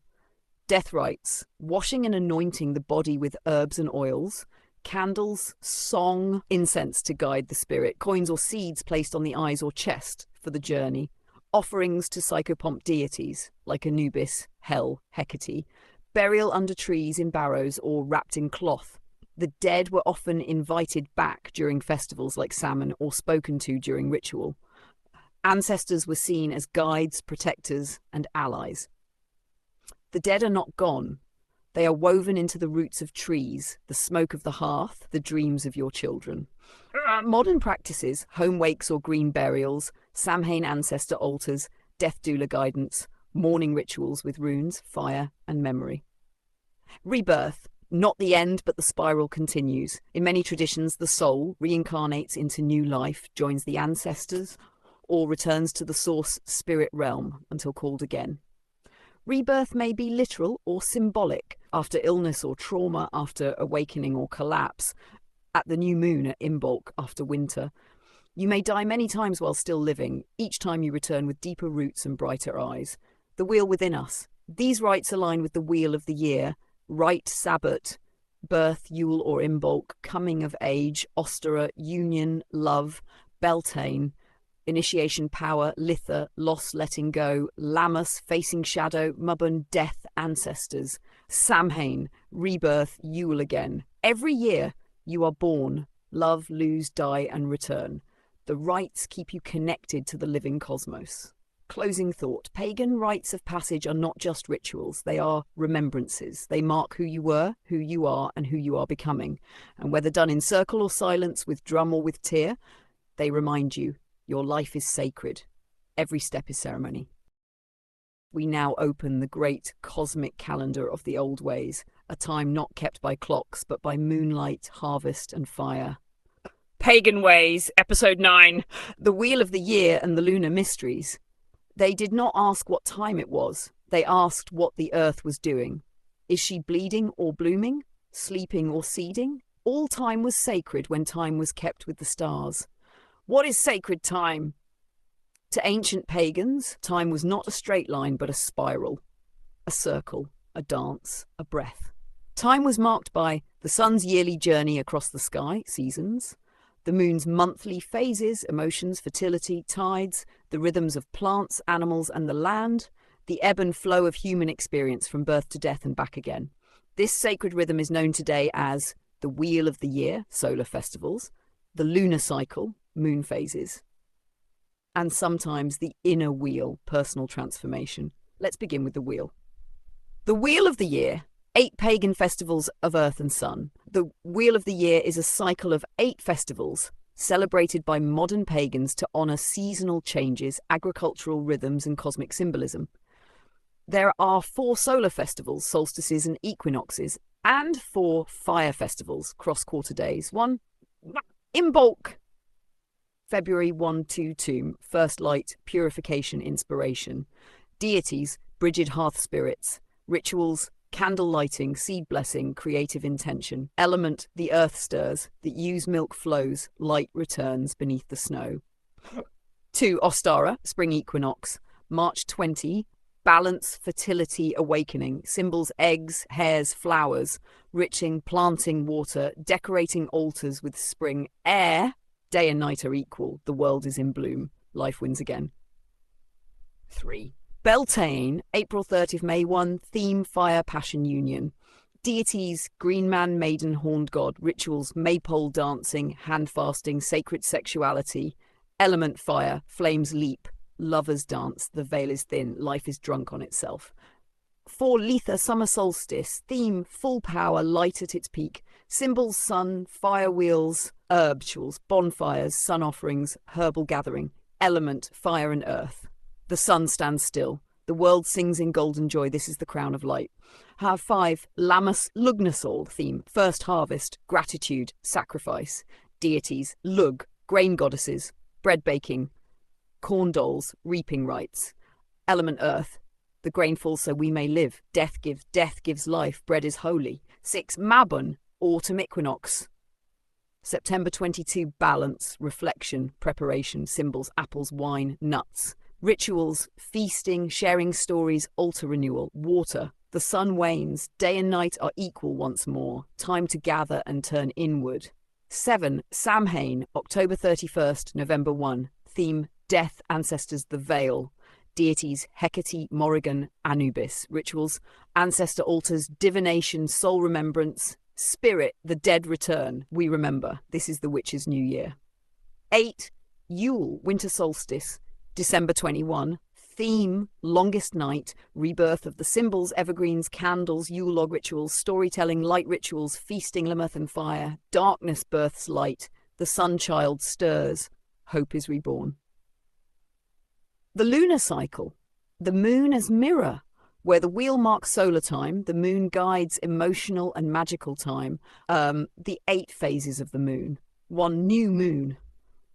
A: Death rites, washing and anointing the body with herbs and oils, candles, song, incense to guide the spirit, coins or seeds placed on the eyes or chest for the journey, offerings to psychopomp deities like Anubis, Hel, Hecate, burial under trees in barrows or wrapped in cloth. The dead were often invited back during festivals like Samhain or spoken to during ritual. Ancestors were seen as guides, protectors, and allies. The dead are not gone. They are woven into the roots of trees, the smoke of the hearth, the dreams of your children. Modern practices, home wakes or green burials, Samhain ancestor altars, death doula guidance, mourning rituals with runes, fire, and memory. Rebirth, not the end, but the spiral continues. In many traditions, the soul reincarnates into new life, joins the ancestors, or returns to the source spirit realm until called again. Rebirth may be literal or symbolic, after illness or trauma, after awakening or collapse, at the new moon at Imbolc after winter. You may die many times while still living, each time you return with deeper roots and brighter eyes. The wheel within us. These rites align with the wheel of the year, rite Sabbat, birth, Yule or Imbolc, coming of age, Ostera, union, love, Beltane, initiation power, Litha, loss, letting go, Lammas, facing shadow, Mabon, death, ancestors, Samhain, rebirth, Yule again. Every year you are born, love, lose, die, and return. The rites keep you connected to the living cosmos. Closing thought. Pagan rites of passage are not just rituals. They are remembrances. They mark who you were, who you are, and who you are becoming. And whether done in circle or silence, with drum or with tear, they remind you your life is sacred. Every step is ceremony. We now open the great cosmic calendar of the old ways, a time not kept by clocks, but by moonlight, harvest, and fire.
B: Pagan Ways, Episode 9.
A: The Wheel of the Year and the Lunar Mysteries. They did not ask what time it was. They asked what the earth was doing. Is she bleeding or blooming? Sleeping or seeding? All time was sacred when time was kept with the stars. What is sacred time? To ancient pagans, time was not a straight line but a spiral, a circle, a dance, a breath. Time was marked by the sun's yearly journey across the sky, seasons, the moon's monthly phases, emotions, fertility, tides, the rhythms of plants, animals, and the land, the ebb and flow of human experience from birth to death and back again. This sacred rhythm is known today as the Wheel of the Year, solar festivals, the lunar cycle, moon phases, and sometimes the inner wheel, personal transformation. Let's begin with the wheel. The Wheel of the Year, 8 pagan festivals of earth and sun. The Wheel of the Year is a cycle of 8 festivals celebrated by modern pagans to honour seasonal changes, agricultural rhythms, and cosmic symbolism. There are 4 solar festivals, solstices and equinoxes, and 4 fire festivals, cross-quarter days. 1, Imbolc, February 1-2 tomb, first light, purification, inspiration. Deities, Brigid hearth spirits. Rituals, candle lighting, seed blessing, creative intention. Element, the earth stirs, the ew's milk flows, light returns beneath the snow. 2. Ostara, spring equinox. March 20, balance, fertility, awakening. Symbols, eggs, hares, flowers. Riching, planting, water, decorating altars with spring. Air, day and night are equal, the world is in bloom, life wins again. 3. Beltane, April 30th, May 1, theme, fire, passion, union. Deities, green man, maiden, horned god. Rituals, maypole dancing, hand fasting, sacred sexuality. Element, fire, flames leap, lovers dance, the veil is thin, life is drunk on itself. 4. Letha, summer solstice, theme, full power, light at its peak. Symbols, sun, fire wheels, herbs, bonfires, sun offerings, herbal gathering. Element, fire and earth. The sun stands still. The world sings in golden joy. This is the crown of light. 5. Lammas Lugnasol theme. First harvest, gratitude, sacrifice. Deities, Lug, grain goddesses, bread baking, corn dolls, reaping rites. Element earth. The grain falls so we may live. Death gives life. Bread is holy. 6. Mabon, autumn equinox. September 22, balance, reflection, preparation. Symbols, apples, wine, nuts. Rituals, feasting, sharing stories, altar renewal, water. The sun wanes, day and night are equal once more. Time to gather and turn inward. 7. Samhain, October 31st, November 1. Theme, death, ancestors, the veil. Deities, Hecate, Morrigan, Anubis. Rituals, ancestor altars, divination, soul remembrance. Spirit, the dead return. We remember. This is the witch's new year. 8. Yule, winter solstice. December 21, theme, longest night, rebirth of the symbols, evergreens, candles, Yule log rituals, storytelling, light rituals, feasting, Lameth and fire, darkness births light, the sun child stirs, hope is reborn. The lunar cycle, the moon as mirror, where the wheel marks solar time, the moon guides emotional and magical time, the 8 phases of the moon. 1. New moon,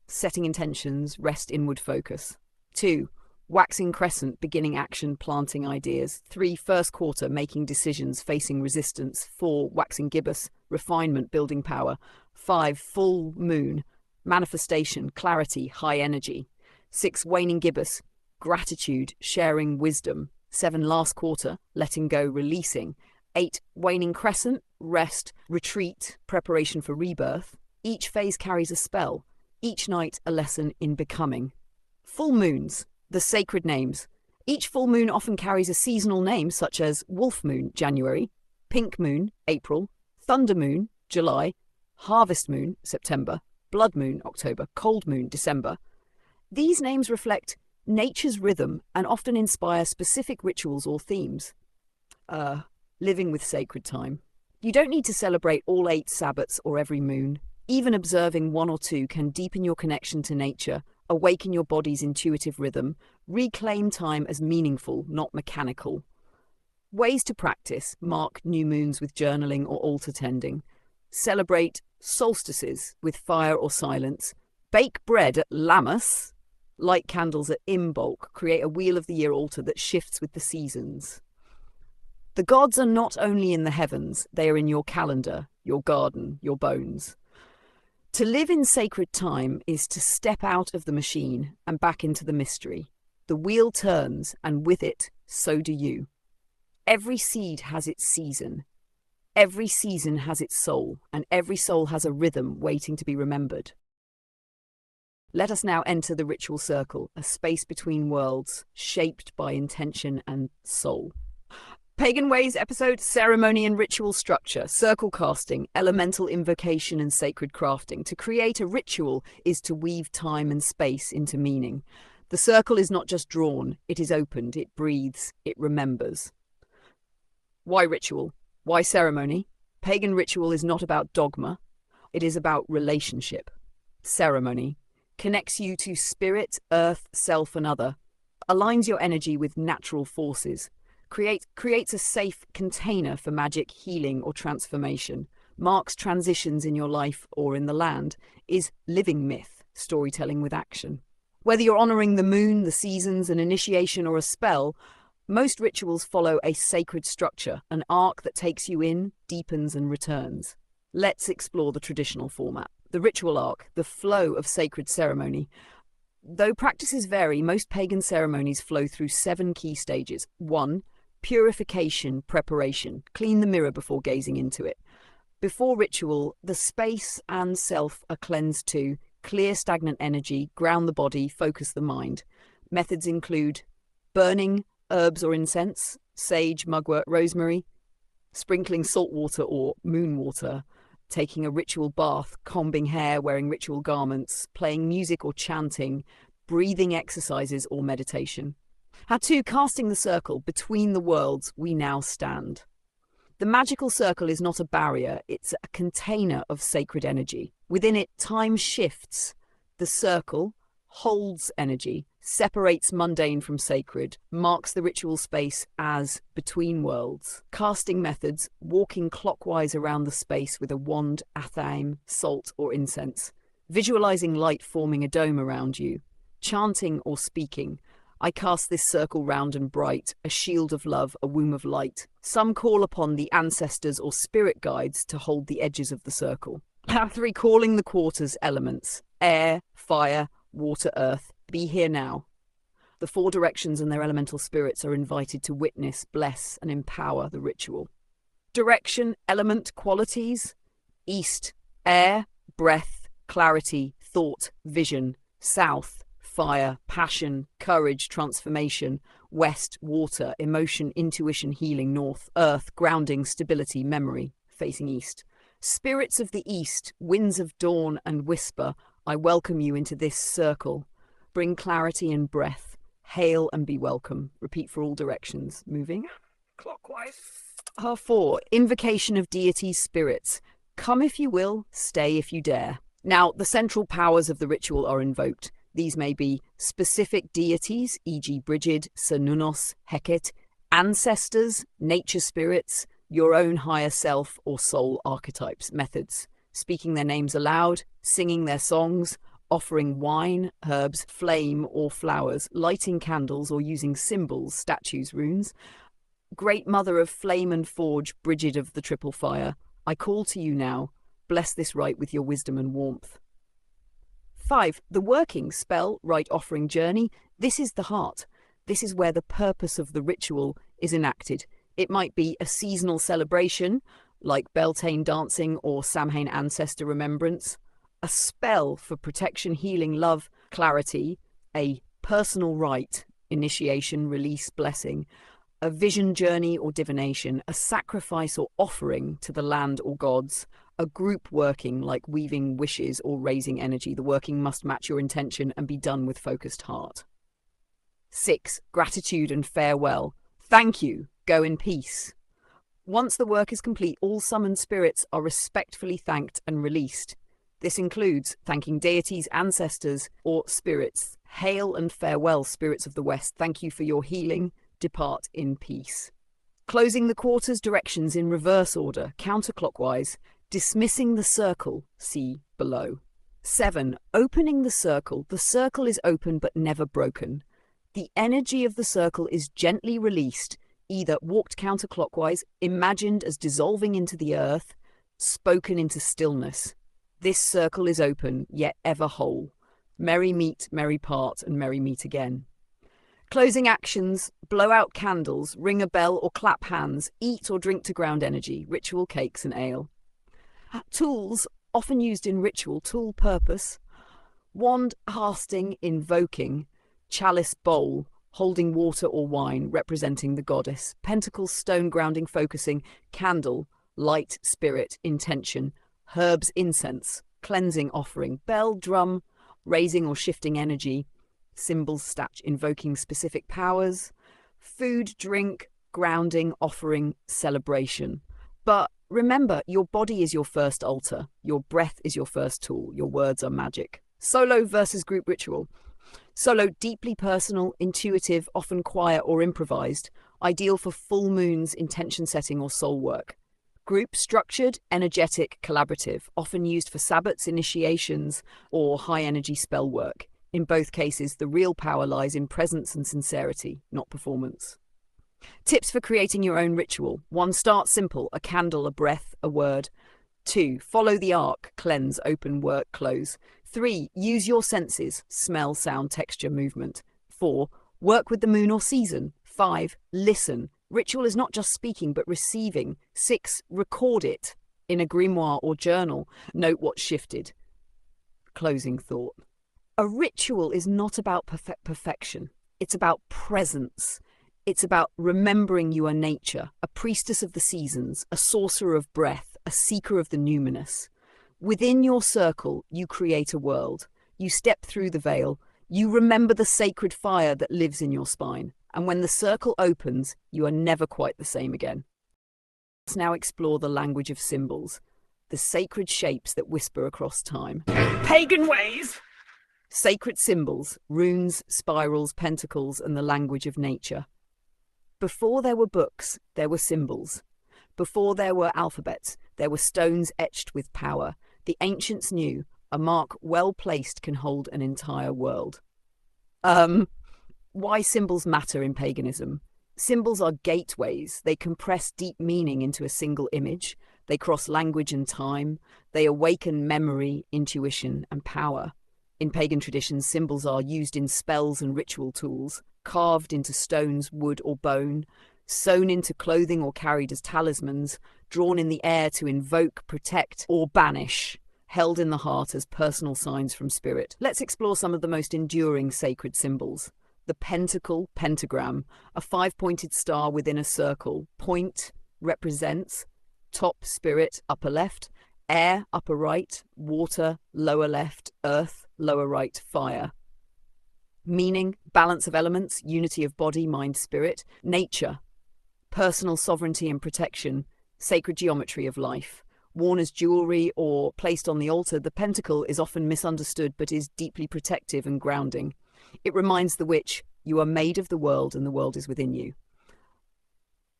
A: setting intentions, rest, inward focus. 2. Waxing crescent, beginning action, planting ideas. 3. First quarter, making decisions, facing resistance. 4. Waxing gibbous, refinement, building power. 5. Full moon, manifestation, clarity, high energy. 6. Waning gibbous, gratitude, sharing wisdom. 7. Last quarter, letting go, releasing. 8. Waning crescent, rest, retreat, preparation for rebirth. Each phase carries a spell. Each night a lesson in becoming. Full moons, the sacred names. Each full moon often carries a seasonal name such as Wolf Moon, January, Pink Moon, April, Thunder Moon, July, Harvest Moon, September, Blood Moon, October, Cold Moon, December. These names reflect nature's rhythm and often inspire specific rituals or themes. Living with sacred time. You don't need to celebrate all 8 Sabbats or every moon. Even observing 1 or 2 can deepen your connection to nature, awaken your body's intuitive rhythm, reclaim time as meaningful, not mechanical. Ways to practice: mark new moons with journaling or altar tending. Celebrate solstices with fire or silence. Bake bread at Lammas. Light candles at Imbolc. Create a wheel of the year altar that shifts with the seasons. The gods are not only in the heavens, they are in your calendar, your garden, your bones. To live in sacred time is to step out of the machine and back into the mystery. The wheel turns, and with it, so do you. Every seed has its season. Every season has its soul, and every soul has a rhythm waiting to be remembered. Let us now enter the ritual circle, a space between worlds, shaped by intention and soul. Pagan Ways episode, ceremony and ritual structure, circle casting, elemental invocation and sacred crafting. To create a ritual is to weave time and space into meaning. The circle is not just drawn, it is opened, it breathes, it remembers. Why ritual? Why ceremony? Pagan ritual is not about dogma, it is about relationship. Ceremony connects you to spirit, earth, self and other, aligns your energy with natural forces, creates a safe container for magic, healing or transformation, marks transitions in your life or in the land, is living myth, storytelling with action. Whether you're honoring the moon, the seasons, an initiation, or a spell, most rituals follow a sacred structure, an arc that takes you in, deepens, and returns. Let's explore the traditional format. The ritual arc, the flow of sacred ceremony. Though practices vary, most pagan ceremonies flow through 7 key stages. 1. Purification, preparation. Clean the mirror before gazing into it. Before ritual, the space and self are cleansed too. Clear stagnant energy, ground the body, focus the mind. Methods include burning herbs or incense, sage, mugwort, rosemary, sprinkling salt water or moon water, taking a ritual bath, combing hair, wearing ritual garments, playing music or chanting, breathing exercises or meditation. 2. Casting the circle. Between the worlds we now stand. The magical circle is not a barrier, it's a container of sacred energy. Within it, time shifts. The circle holds energy, separates mundane from sacred, marks the ritual space as between worlds. Casting methods, walking clockwise around the space with a wand, athame, salt, or incense. Visualizing light forming a dome around you. Chanting or speaking. I cast this circle round and bright, a shield of love, a womb of light. Some call upon the ancestors or spirit guides to hold the edges of the circle. 3. Calling the quarters elements. Air, fire, water, earth. Be here now. The 4 directions and their elemental spirits are invited to witness, bless, and empower the ritual. Direction, element, qualities. East, air, breath, clarity, thought, vision. South, fire, passion, courage, transformation. West, water, emotion, intuition, healing. North, earth, grounding, stability, memory. Facing east. Spirits of the east, winds of dawn and whisper, I welcome you into this circle. Bring clarity and breath. Hail and be welcome. Repeat for all directions. Moving clockwise. 4. Invocation of deities, spirits. Come if you will, stay if you dare. Now, the central powers of the ritual are invoked. These may be specific deities, e.g. Brigid, Cernunnos, Hecate, ancestors, nature spirits, your own higher self or soul archetypes. Methods: speaking their names aloud, singing their songs, offering wine, herbs, flame or flowers, lighting candles or using symbols, statues, runes. Great Mother of Flame and Forge, Brigid of the Triple Fire, I call to you now. Bless this rite with your wisdom and warmth. 5. The working spell, rite, offering, journey. This is the heart. This is where the purpose of the ritual is enacted. It might be a seasonal celebration, like Beltane dancing or Samhain ancestor remembrance. A spell for protection, healing, love, clarity. A personal rite, initiation, release, blessing. A vision journey or divination. A sacrifice or offering to the land or gods. A group working, like weaving wishes or raising energy. The working must match your intention and be done with focused heart. 6. Gratitude and farewell. Thank you. Go in peace. Once the work is complete, all summoned spirits are respectfully thanked and released. This includes thanking deities, ancestors, or spirits. Hail and farewell, spirits of the West. Thank you for your healing. Depart in peace. Closing the quarters, directions in reverse order, counterclockwise. Dismissing the circle, see below. 7. Opening the circle. The circle is open but never broken. The energy of the circle is gently released, either walked counterclockwise, imagined as dissolving into the earth, spoken into stillness. This circle is open, yet ever whole. Merry meet, merry part, and merry meet again. Closing actions: blow out candles, ring a bell or clap hands, eat or drink to ground energy, ritual cakes and ale. Tools, often used in ritual, tool purpose: wand, casting, invoking, chalice, bowl, holding water or wine, representing the goddess, pentacle, stone, grounding, focusing, candle, light, spirit, intention, herbs, incense, cleansing, offering, bell, drum, raising or shifting energy, symbols, statue, invoking specific powers, food, drink, grounding, offering, celebration. But remember, your body is your first altar, your breath is your first tool, your words are magic. Solo versus group ritual. Solo, deeply personal, intuitive, often quiet or improvised, ideal for full moons, intention setting or soul work. Group structured, energetic, collaborative, often used for sabbats, initiations, or high-energy spell work. In both cases, the real power lies in presence and sincerity, not performance. Tips for creating your own ritual. 1. Start simple, a candle, a breath, a word. 2. Follow the arc, cleanse, open, work, close. 3. Use your senses, smell, sound, texture, movement. 4. Work with the moon or season. 5. Listen. Ritual is not just speaking, but receiving. 6. Record it in a grimoire or journal. Note what shifted. Closing thought. A ritual is not about perfection. It's about presence. It's about remembering you are nature, a priestess of the seasons, a sorcerer of breath, a seeker of the numinous. Within your circle, you create a world. You step through the veil. You remember the sacred fire that lives in your spine. And when the circle opens, you are never quite the same again. Let's now explore the language of symbols, the sacred shapes that whisper across time.
B: Pagan ways!
A: Sacred symbols, runes, spirals, pentacles, and the language of nature. Before there were books, there were symbols. Before there were alphabets, there were stones etched with power. The ancients knew a mark well placed can hold an entire world. Why symbols matter in paganism? Symbols are gateways. They compress deep meaning into a single image. They cross language and time. They awaken memory, intuition, and power. In pagan traditions, symbols are used in spells and ritual tools, carved into stones, wood, or bone, sewn into clothing or carried as talismans, drawn in the air to invoke, protect, or banish, held in the heart as personal signs from spirit. Let's explore some of the most enduring sacred symbols. The pentacle, pentagram, a 5-pointed star within a circle. Point represents top, spirit, upper left, air, upper right, water, lower left, earth, lower right, fire. Meaning, balance of elements, unity of body, mind, spirit. Nature, personal sovereignty and protection, sacred geometry of life. Worn as jewelry or placed on the altar, the pentacle is often misunderstood but is deeply protective and grounding. It reminds the witch, you are made of the world and the world is within you.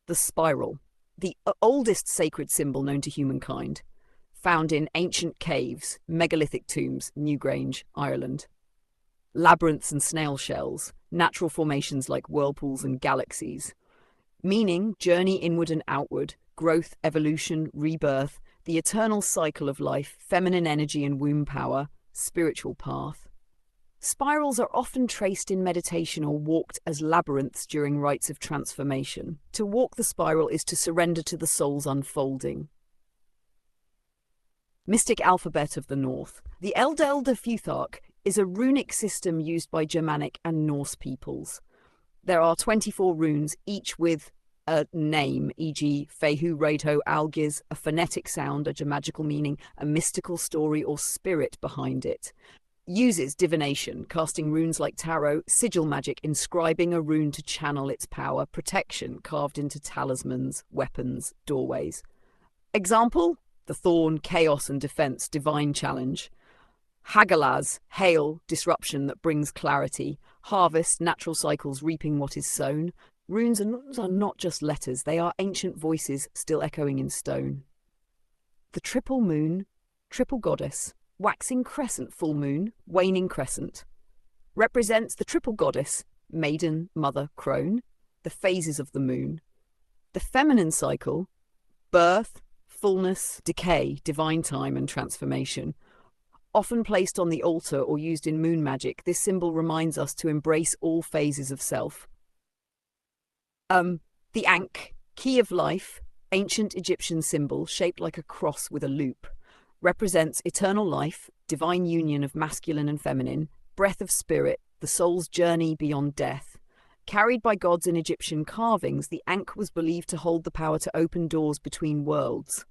A: The spiral, the oldest sacred symbol known to humankind, found in ancient caves, megalithic tombs, Newgrange, Ireland. Labyrinths and snail shells, natural formations like whirlpools and galaxies. Meaning, journey inward and outward, growth, evolution, rebirth, the eternal cycle of life, feminine energy and womb power, spiritual path. Spirals are often traced in meditation or walked as labyrinths during rites of transformation. To walk the spiral is to surrender to the soul's unfolding. Mystic alphabet of the North. The Eldelde Futhark is a runic system used by Germanic and Norse peoples. There are 24 runes, each with a name, e.g. Fehu, Radho, Algiz, a phonetic sound, a magical meaning, a mystical story or spirit behind it. Uses divination, casting runes like tarot, sigil magic, inscribing a rune to channel its power, protection, carved into talismans, weapons, doorways. Example, the thorn, chaos and defense, divine challenge. Hagalaz, hail, disruption that brings clarity. Harvest, natural cycles, reaping what is sown. Runes are not just letters, they are ancient voices still echoing in stone. The triple moon, triple goddess. Waxing crescent, full moon, waning crescent. Represents the triple goddess, maiden, mother, crone, the phases of the moon. The feminine cycle, birth, fullness, decay, divine time and transformation. Often placed on the altar or used in moon magic, this symbol reminds us to embrace all phases of self. The Ankh, key of life, ancient Egyptian symbol shaped like a cross with a loop. Represents eternal life, divine union of masculine and feminine, breath of spirit, the soul's journey beyond death. Carried by gods in Egyptian carvings, the Ankh was believed to hold the power to open doors between worlds.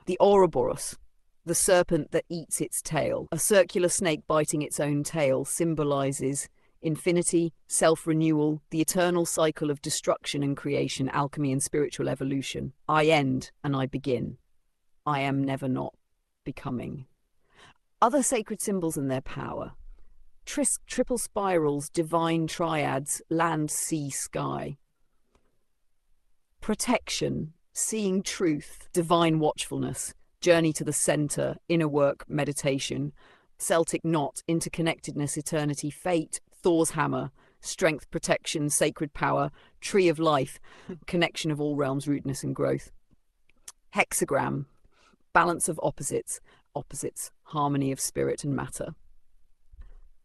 A: The Ouroboros, the serpent that eats its tail, a circular snake biting its own tail, symbolizes infinity, self-renewal, the eternal cycle of destruction and creation, alchemy and spiritual evolution. I end and I begin. I am never not. Becoming. Other sacred symbols and their power. Triple spirals, divine triads, land, sea, sky. Protection, seeing truth, divine watchfulness, journey to the center, inner work, meditation, Celtic knot, interconnectedness, eternity, fate, Thor's hammer, strength, protection, sacred power, tree of life, connection of all realms, rootedness and growth. Hexagram, balance of opposites, harmony of spirit and matter.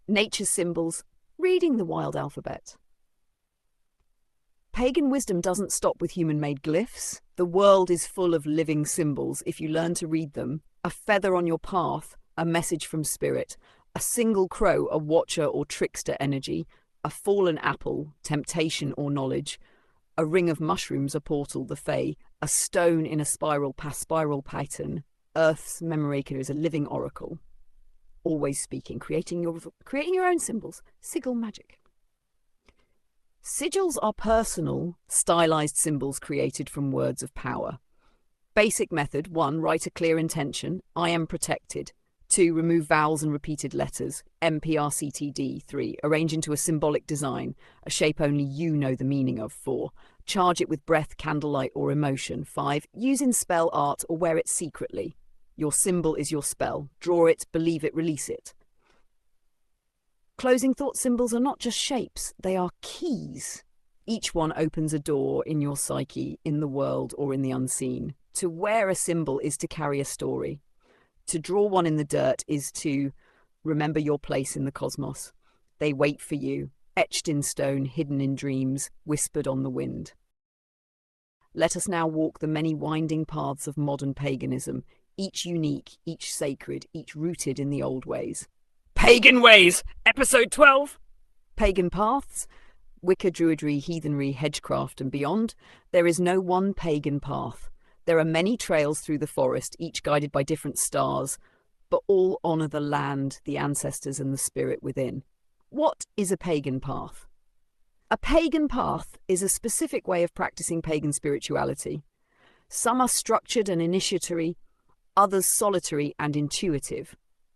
A: Nature's symbols, reading the wild alphabet. Pagan wisdom doesn't stop with human-made glyphs. The world is full of living symbols if you learn to read them. A feather on your path, a message from spirit. A single crow, a watcher or trickster energy. A fallen apple, temptation or knowledge. A ring of mushrooms, a portal, the fae. A stone in a spiral pattern. Earth's memoraker is a living oracle. Always speaking, creating your own symbols. Sigil magic. Sigils are personal, stylized symbols created from words of power. Basic method: 1. Write a clear intention. I am protected. 2. Remove vowels and repeated letters. MPRCTD. 3. Arrange into a symbolic design, a shape only you know the meaning of. 4. Charge it with breath, candlelight, or emotion. 5. Use in spell art or wear it secretly. Your symbol is your spell. Draw it, believe it, release it. Closing thought symbols are not just shapes, they are keys. Each one opens a door in your psyche, in the world, or in the unseen. To wear a symbol is to carry a story. To draw one in the dirt is to remember your place in the cosmos. They wait for you, etched in stone, hidden in dreams, whispered on the wind. Let us now walk the many winding paths of modern paganism, each unique, each sacred, each rooted in the old ways.
B: Pagan Ways, Episode 12.
A: Pagan paths, Wicca, Druidry, Heathenry, Hedgecraft and beyond. There is no one pagan path. There are many trails through the forest, each guided by different stars, but all honour the land, the ancestors and the spirit within. What is a pagan path? A pagan path is a specific way of practicing pagan spirituality. Some are structured and initiatory, others solitary and intuitive.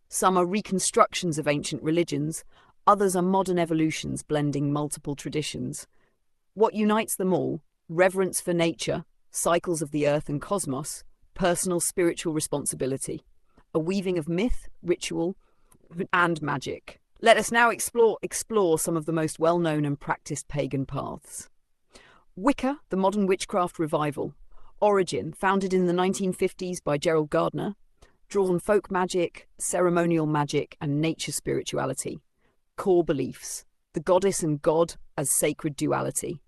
A: Some are reconstructions of ancient religions, others are modern evolutions blending multiple traditions. What unites them all? Reverence for nature, cycles of the earth and cosmos, personal spiritual responsibility, a weaving of myth, ritual, and magic. Let us now explore some of the most well-known and practiced pagan paths. Wicca, the modern witchcraft revival. Origin, founded in the 1950s by Gerald Gardner. Draws on folk magic, ceremonial magic, and nature spirituality. Core beliefs: the goddess and god as sacred duality.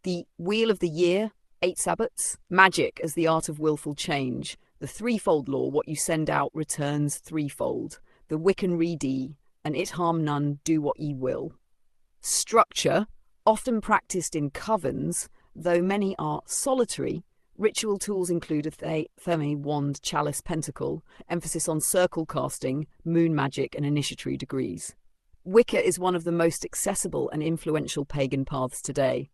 A: The wheel of the year, 8 Sabbats. Magic as the art of willful change. The threefold law: what you send out returns threefold. The Wiccan Rede, and it harm none, do what ye will. Structure, often practiced in covens, though many are solitary. Ritual tools include a theme, wand, chalice, pentacle, emphasis on circle casting, moon magic, and initiatory degrees. Wicca is one of the most accessible and influential pagan paths today,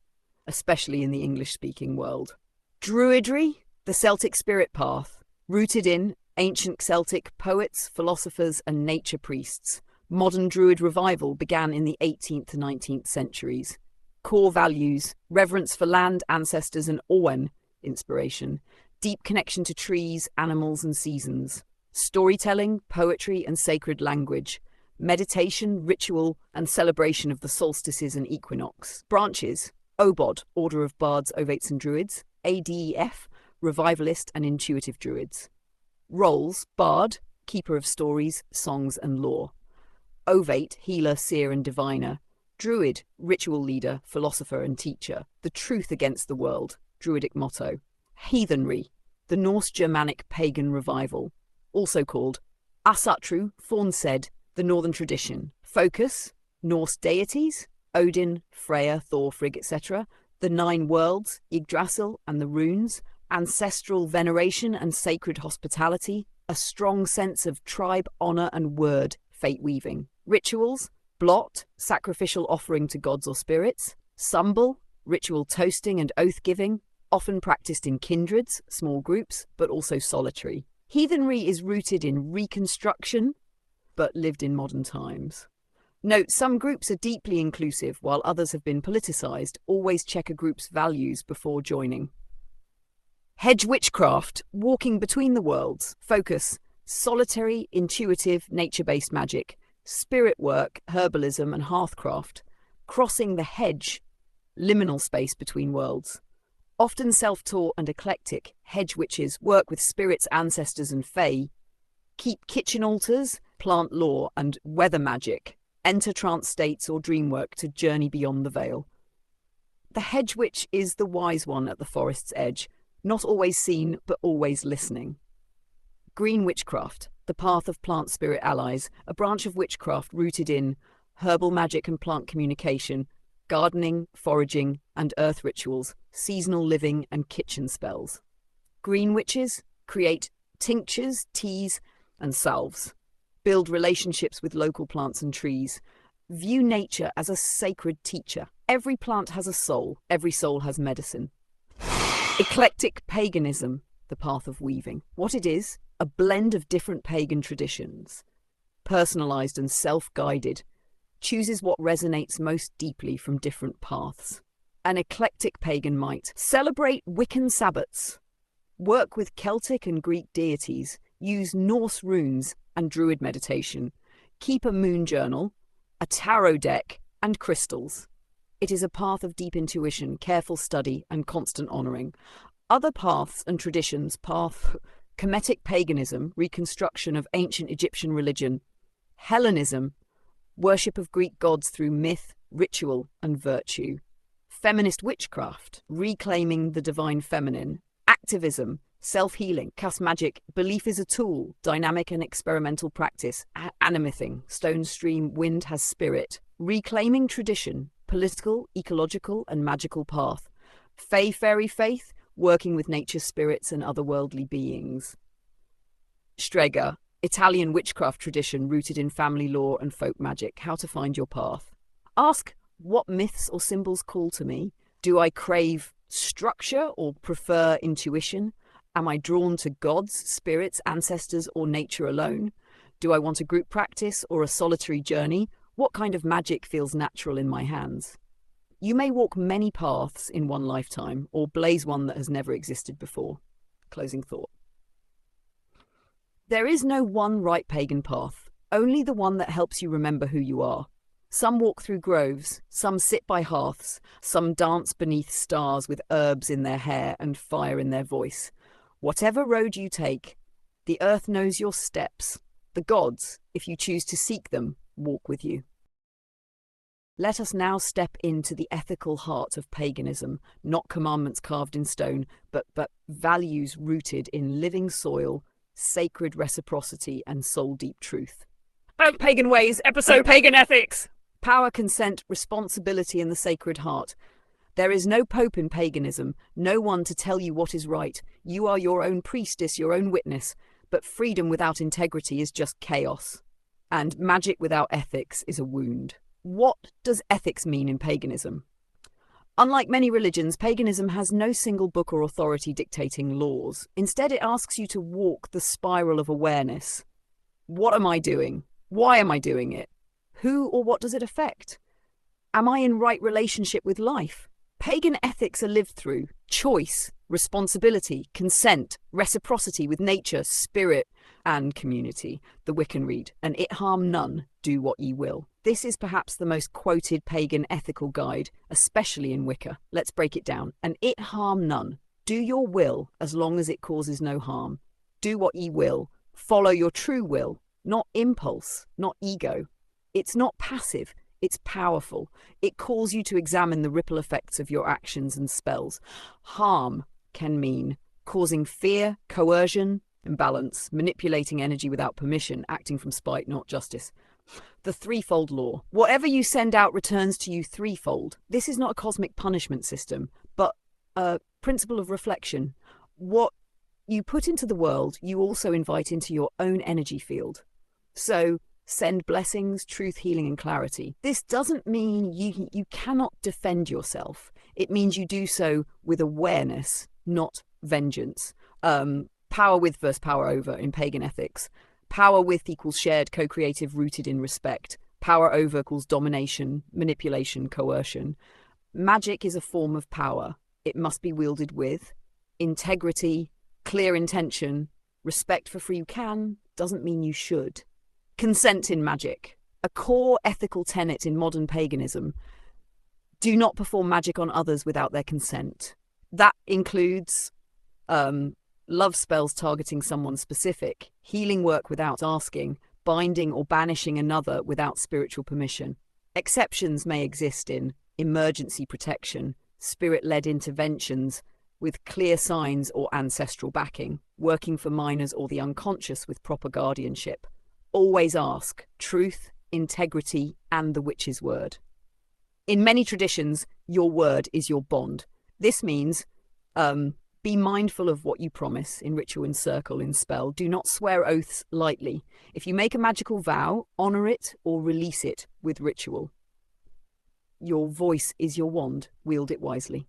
A: especially in the English-speaking world. Druidry, the Celtic spirit path, rooted in ancient Celtic poets, philosophers, and nature priests. Modern Druid revival began in the 18th to 19th centuries. Core values: reverence for land, ancestors, and Owen inspiration, deep connection to trees, animals, and seasons, storytelling, poetry, and sacred language, meditation, ritual, and celebration of the solstices and equinox. Branches: Obod, Order of Bards, Ovates, and Druids, ADEF, Revivalist and Intuitive Druids. Roles: Bard, Keeper of Stories, Songs, and Lore. Ovate, Healer, Seer, and Diviner. Druid, Ritual Leader, Philosopher, and Teacher. The Truth Against the World, Druidic motto. Heathenry, the Norse-Germanic pagan revival, also called Asatru, Thornwyld, the Northern tradition. Focus: Norse deities, Odin, Freya, Thor, Frigg, etc., the 9 worlds, Yggdrasil, and the runes, ancestral veneration and sacred hospitality, a strong sense of tribe, honour, and word, fate weaving. Rituals: Blot, sacrificial offering to gods or spirits. Sumbel, ritual toasting and oath-giving, often practiced in kindreds, small groups, but also solitary. Heathenry is rooted in reconstruction, but lived in modern times. Note, some groups are deeply inclusive, while others have been politicised. Always check a group's values before joining. Hedge witchcraft, walking between the worlds. Focus, solitary, intuitive, nature-based magic. Spirit work, herbalism and hearthcraft. Crossing the hedge, liminal space between worlds. Often self-taught and eclectic, hedge witches work with spirits, ancestors and fae. Keep kitchen altars, plant lore and weather magic. Enter trance states or dream work to journey beyond the veil. The hedge witch is the wise one at the forest's edge, not always seen but always listening. Green witchcraft, the path of plant spirit allies, a branch of witchcraft rooted in herbal magic and plant communication, gardening, foraging and earth rituals, seasonal living and kitchen spells. Green witches create tinctures, teas and salves. Build relationships with local plants and trees. View nature as a sacred teacher. Every plant has a soul. Every soul has medicine. Eclectic paganism, the path of weaving. What it is, a blend of different pagan traditions. Personalized and self-guided. Chooses what resonates most deeply from different paths. An eclectic pagan might celebrate Wiccan Sabbats. Work with Celtic and Greek deities. Use Norse runes and Druid meditation. Keep a moon journal, a tarot deck, and crystals. It is a path of deep intuition, careful study, and constant honouring. Other paths and traditions, Kemetic paganism, reconstruction of ancient Egyptian religion. Hellenism, worship of Greek gods through myth, ritual, and virtue. Feminist witchcraft, reclaiming the divine feminine. Activism, self-healing, cast magic, belief is a tool, dynamic and experimental practice, animithing, stone stream, wind has spirit, reclaiming tradition, political, ecological and magical path, fae fairy faith, working with nature spirits and otherworldly beings. Strega, Italian witchcraft tradition rooted in family lore and folk magic, how to find your path. Ask, what myths or symbols call to me? Do I crave structure or prefer intuition? Am I drawn to gods, spirits, ancestors, or nature alone? Do I want a group practice or a solitary journey? What kind of magic feels natural in my hands? You may walk many paths in one lifetime, or blaze one that has never existed before. Closing thought. There is no one right pagan path, only the one that helps you remember who you are. Some walk through groves, some sit by hearths, some dance beneath stars with herbs in their hair and fire in their voice. Whatever road you take, the earth knows your steps. The gods, if you choose to seek them, walk with you. Let us now step into the ethical heart of paganism, not commandments carved in stone, but values rooted in living soil, sacred reciprocity, and soul-deep truth.
B: Pagan Ways, episode Pagan Ethics.
A: Power, consent, responsibility, and the sacred heart. There is no pope in paganism, no one to tell you what is right. You are your own priestess, your own witness. But freedom without integrity is just chaos. And magic without ethics is a wound. What does ethics mean in paganism? Unlike many religions, paganism has no single book or authority dictating laws. Instead, it asks you to walk the spiral of awareness. What am I doing? Why am I doing it? Who or what does it affect? Am I in right relationship with life? Pagan ethics are lived through choice, responsibility, consent, reciprocity with nature, spirit, and community. The Wiccan read, and it harm none, do what ye will. This is perhaps the most quoted pagan ethical guide, especially in Wicca. Let's break it down. And it harm none. Do your will as long as it causes no harm. Do what ye will. Follow your true will, not impulse, not ego. It's not passive. It's powerful. It calls you to examine the ripple effects of your actions and spells. Harm can mean causing fear, coercion, imbalance, manipulating energy without permission, acting from spite, not justice. The threefold law. Whatever you send out returns to you threefold. This is not a cosmic punishment system, but a principle of reflection. What you put into the world, you also invite into your own energy field. So, send blessings, truth, healing, and clarity. This doesn't mean you cannot defend yourself. It means you do so with awareness, not vengeance. Power with versus power over in pagan ethics. Power with equals shared, co-creative, rooted in respect. Power over equals domination, manipulation, coercion. Magic is a form of power. It must be wielded with integrity, clear intention, respect for free you can, doesn't mean you should. Consent in magic. A core ethical tenet in modern paganism. Do not perform magic on others without their consent. That includes love spells targeting someone specific, healing work without asking, binding or banishing another without spiritual permission. Exceptions may exist in emergency protection, spirit-led interventions with clear signs or ancestral backing, working for minors or the unconscious with proper guardianship. Always ask truth, integrity, and the witch's word. In many traditions, your word is your bond. This means be mindful of what you promise in ritual, in circle, in spell. Do not swear oaths lightly. If you make a magical vow, honor it or release it with ritual. Your voice is your wand. Wield it wisely.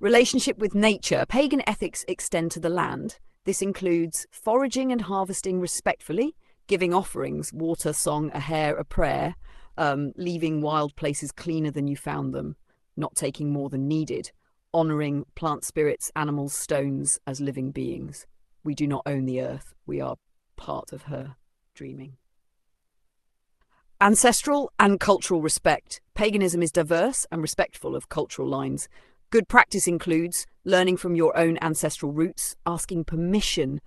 A: Relationship with nature. Pagan ethics extend to the land. This includes foraging and harvesting respectfully, giving offerings, water, song, a hair, a prayer, leaving wild places cleaner than you found them, not taking more than needed, honouring plant spirits, animals, stones as living beings. We do not own the earth. We are part of her dreaming. Ancestral and cultural respect. Paganism is diverse and respectful of cultural lines. Good practice includes learning from your own ancestral roots, asking permission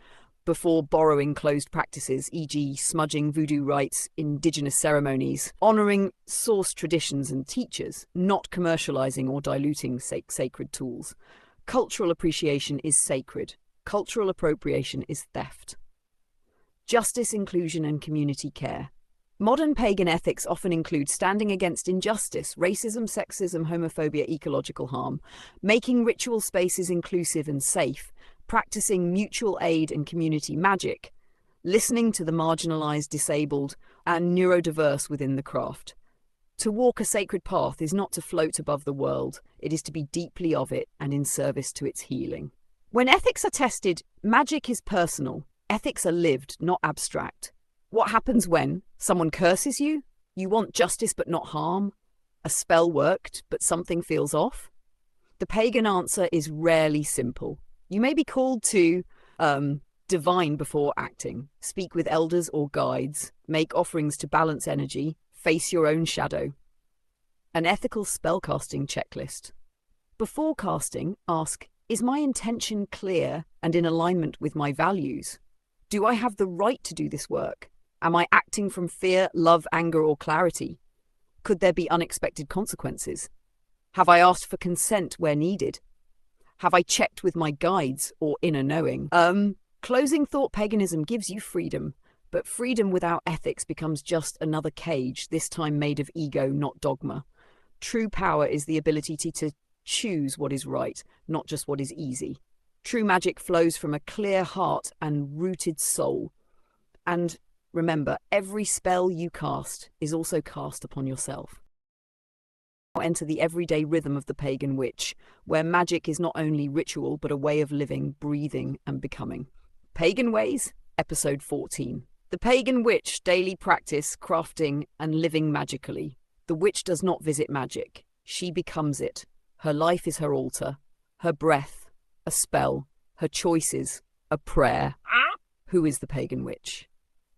A: before borrowing closed practices, e.g. smudging, voodoo rites, indigenous ceremonies, honouring source traditions and teachers, not commercialising or diluting sacred tools. Cultural appreciation is sacred. Cultural appropriation is theft. Justice, inclusion and community care. Modern pagan ethics often include standing against injustice, racism, sexism, homophobia, ecological harm, making ritual spaces inclusive and safe, practicing mutual aid and community magic, listening to the marginalized, disabled, and neurodiverse within the craft. To walk a sacred path is not to float above the world, it is to be deeply of it and in service to its healing. When ethics are tested, magic is personal. Ethics are lived, not abstract. What happens when someone curses you? You want justice but not harm? A spell worked, but something feels off? The pagan answer is rarely simple. You may be called to divine before acting, speak with elders or guides, make offerings to balance energy, face your own shadow. An ethical spellcasting checklist. Before casting, ask, is my intention clear and in alignment with my values? Do I have the right to do this work? Am I acting from fear, love, anger, or clarity? Could there be unexpected consequences? Have I asked for consent where needed? Have I checked with my guides or inner knowing? Closing thought, paganism gives you freedom, but freedom without ethics becomes just another cage, this time made of ego, not dogma. True power is the ability to choose what is right, not just what is easy. True magic flows from a clear heart and rooted soul. And remember, every spell you cast is also cast upon yourself. Enter the everyday rhythm of the pagan witch, where magic is not only ritual, but a way of living, breathing, and becoming. Pagan Ways, Episode 14. The pagan witch, daily practice, crafting, and living magically. The witch does not visit magic. She becomes it. Her life is her altar. Her breath, a spell. Her choices, a prayer. Who is the pagan witch?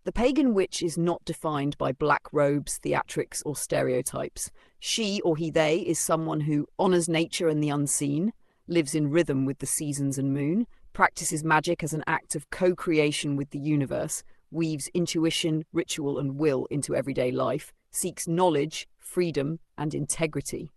A: The pagan witch is not defined by black robes, theatrics, or stereotypes. She, or he, they, is someone who honors nature and the unseen, lives in rhythm with the seasons and moon, practices magic as an act of co-creation with the universe, weaves intuition, ritual, and will into everyday life, seeks knowledge, freedom, and integrity.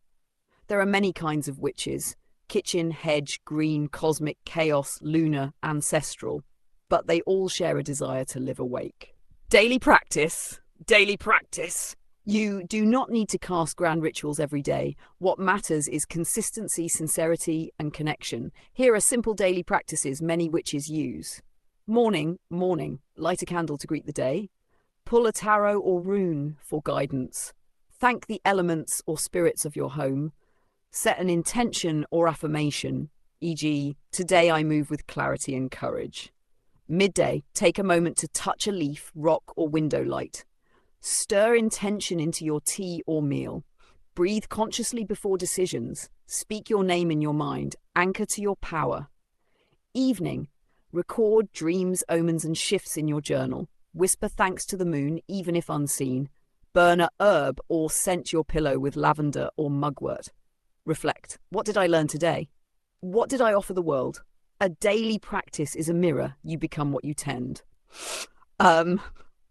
A: There are many kinds of witches: kitchen, hedge, green, cosmic, chaos, lunar, ancestral, but they all share a desire to live awake. Daily practice. Daily practice. You do not need to cast grand rituals every day. What matters is consistency, sincerity, and connection. Here are simple daily practices many witches use. Morning. Light a candle to greet the day. Pull a tarot or rune for guidance. Thank the elements or spirits of your home. Set an intention or affirmation, e.g., today I move with clarity and courage. Midday, take a moment to touch a leaf, rock, or window light. Stir intention into your tea or meal. Breathe consciously before decisions. Speak your name in your mind. Anchor to your power. Evening. Record dreams, omens, and shifts in your journal. Whisper thanks to the moon, even if unseen. Burn a herb or scent your pillow with lavender or mugwort. Reflect. What did I learn today? What did I offer the world? A daily practice is a mirror. You become what you tend. The